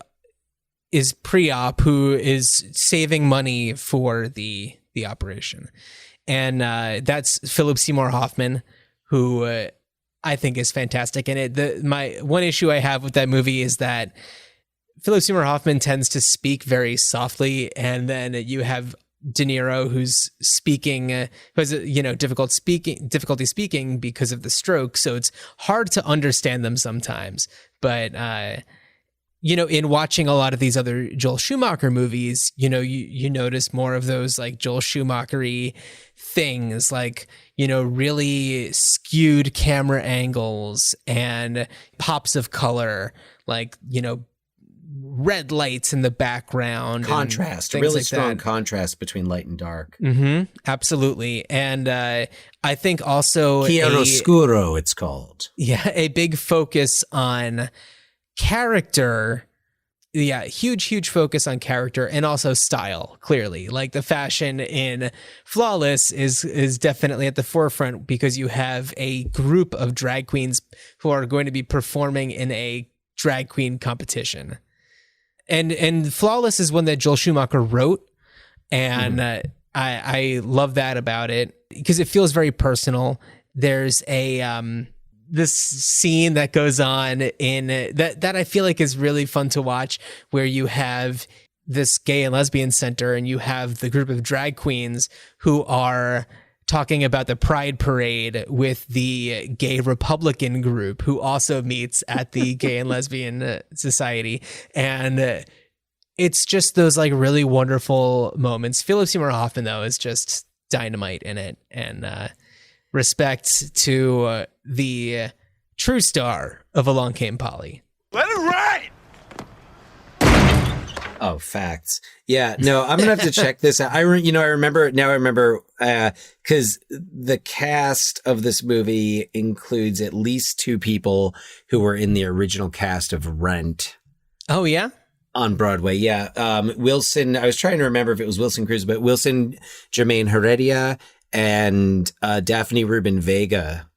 is pre-op, who is saving money for the operation. And that's Philip Seymour Hoffman, who I think is fantastic in it. My one issue I have with that movie is that Philip Seymour Hoffman tends to speak very softly, and then you have De Niro, who's speaking, who has difficulty speaking because of the stroke, so it's hard to understand them sometimes. But in watching a lot of these other Joel Schumacher movies, you notice more of those like Joel Schumacher-y things, like, really skewed camera angles and pops of color, like, red lights in the background. Contrast, really like strong contrast between light and dark. Mm-hmm, absolutely. And I think also chiaroscuro, it's called. Yeah, a big focus on character. Yeah, huge focus on character and also style, clearly. Like the fashion in Flawless is definitely at the forefront because you have a group of drag queens who are going to be performing in a drag queen competition. And Flawless is one that Joel Schumacher wrote, and I love that about it because it feels very personal. There's this scene that goes on in that I feel like is really fun to watch, where you have this gay and lesbian center and you have the group of drag queens who are talking about the Pride Parade with the gay Republican group who also meets at the Gay and Lesbian Society. And it's just those like really wonderful moments. Philip Seymour Hoffman, though, is just dynamite in it. And respect to the true star of Along Came Polly. Let it ride! Oh, facts. Yeah, no, I'm gonna have to check this out. I remember because the cast of this movie includes at least 2 people who were in the original cast of Rent. Oh yeah, on Broadway. Yeah, Wilson. I was trying to remember if it was Wilson Cruz, but Wilson Jermaine Heredia and Daphne Rubin Vega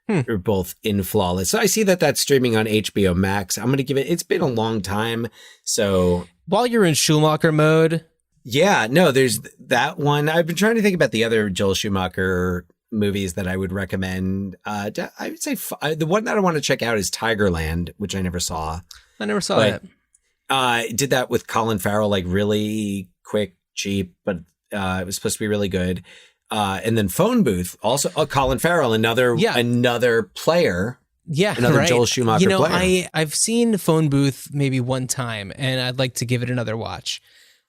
are both in Flawless. So I see that that's streaming on HBO Max. I'm gonna give it. It's been a long time, so. While you're in Schumacher mode. Yeah, no, there's that one. I've been trying to think about the other Joel Schumacher movies that I would recommend. I would say the one that I want to check out is Tigerland, which I never saw. I never saw it. Did that with Colin Farrell, like really quick, cheap, but it was supposed to be really good. And then Phone Booth, also Colin Farrell, another player. Yeah, another Joel Schumacher player. I've seen Phone Booth maybe one time, and I'd like to give it another watch.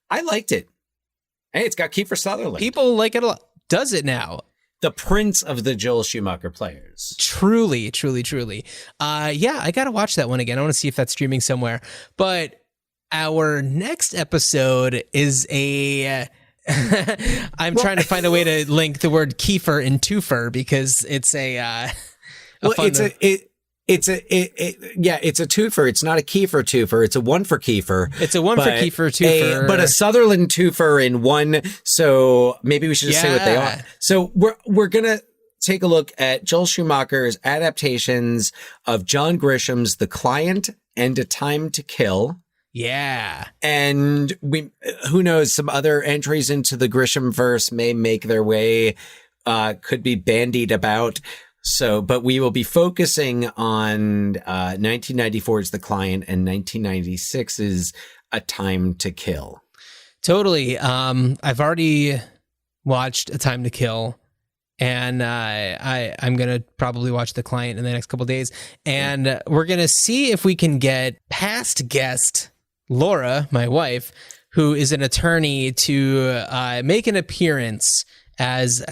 I liked it. Hey, it's got Kiefer Sutherland. People like it a lot. Does it now? The prince of the Joel Schumacher players. Truly. Yeah, I got to watch that one again. I want to see if that's streaming somewhere. But our next episode is a... I'm trying to find a way to link the word Kiefer and Twofer because it's it's a twofer. It's not a Kiefer twofer. It's a one for Kiefer. It's a one for Kiefer twofer. But a Sutherland twofer in one. So maybe we should just say what they are. So we're gonna take a look at Joel Schumacher's adaptations of John Grisham's The Client and A Time to Kill. Yeah. And who knows, some other entries into the Grisham verse may make their way, could be bandied about. So, but we will be focusing on 1994's The Client and 1996's A Time to Kill. Totally. I've already watched A Time to Kill, and I'm going to probably watch The Client in the next couple of days. And we're going to see if we can get past guest Laura, my wife, who is an attorney, to make an appearance as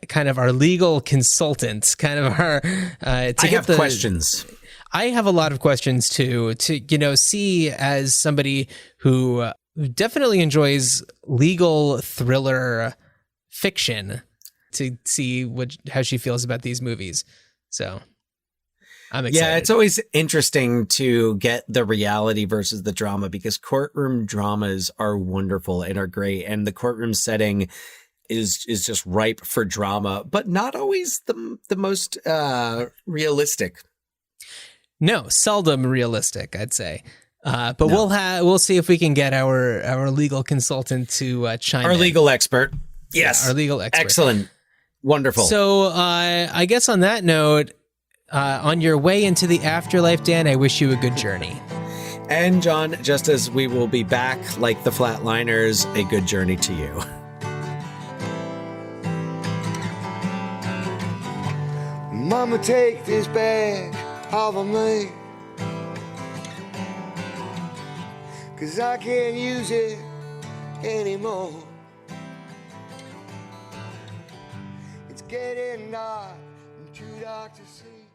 kind of our legal consultant, kind of our I have questions. I have a lot of questions too, to see as somebody who definitely enjoys legal thriller fiction, to see how she feels about these movies. So I'm excited. Yeah, it's always interesting to get the reality versus the drama, because courtroom dramas are wonderful and are great, and the courtroom setting is just ripe for drama, but not always the most realistic. No, seldom realistic, I'd say. But no. We'll see if we can get our legal consultant to chime in. Our legal expert. Yes. Yeah, our legal expert. Excellent. Wonderful. So I guess on that note, on your way into the afterlife, Dan, I wish you a good journey. And John, just as we will be back like the Flatliners, a good journey to you. Mama, take this bag off of me. 'cause I can't use it anymore. It's getting dark and too dark to see.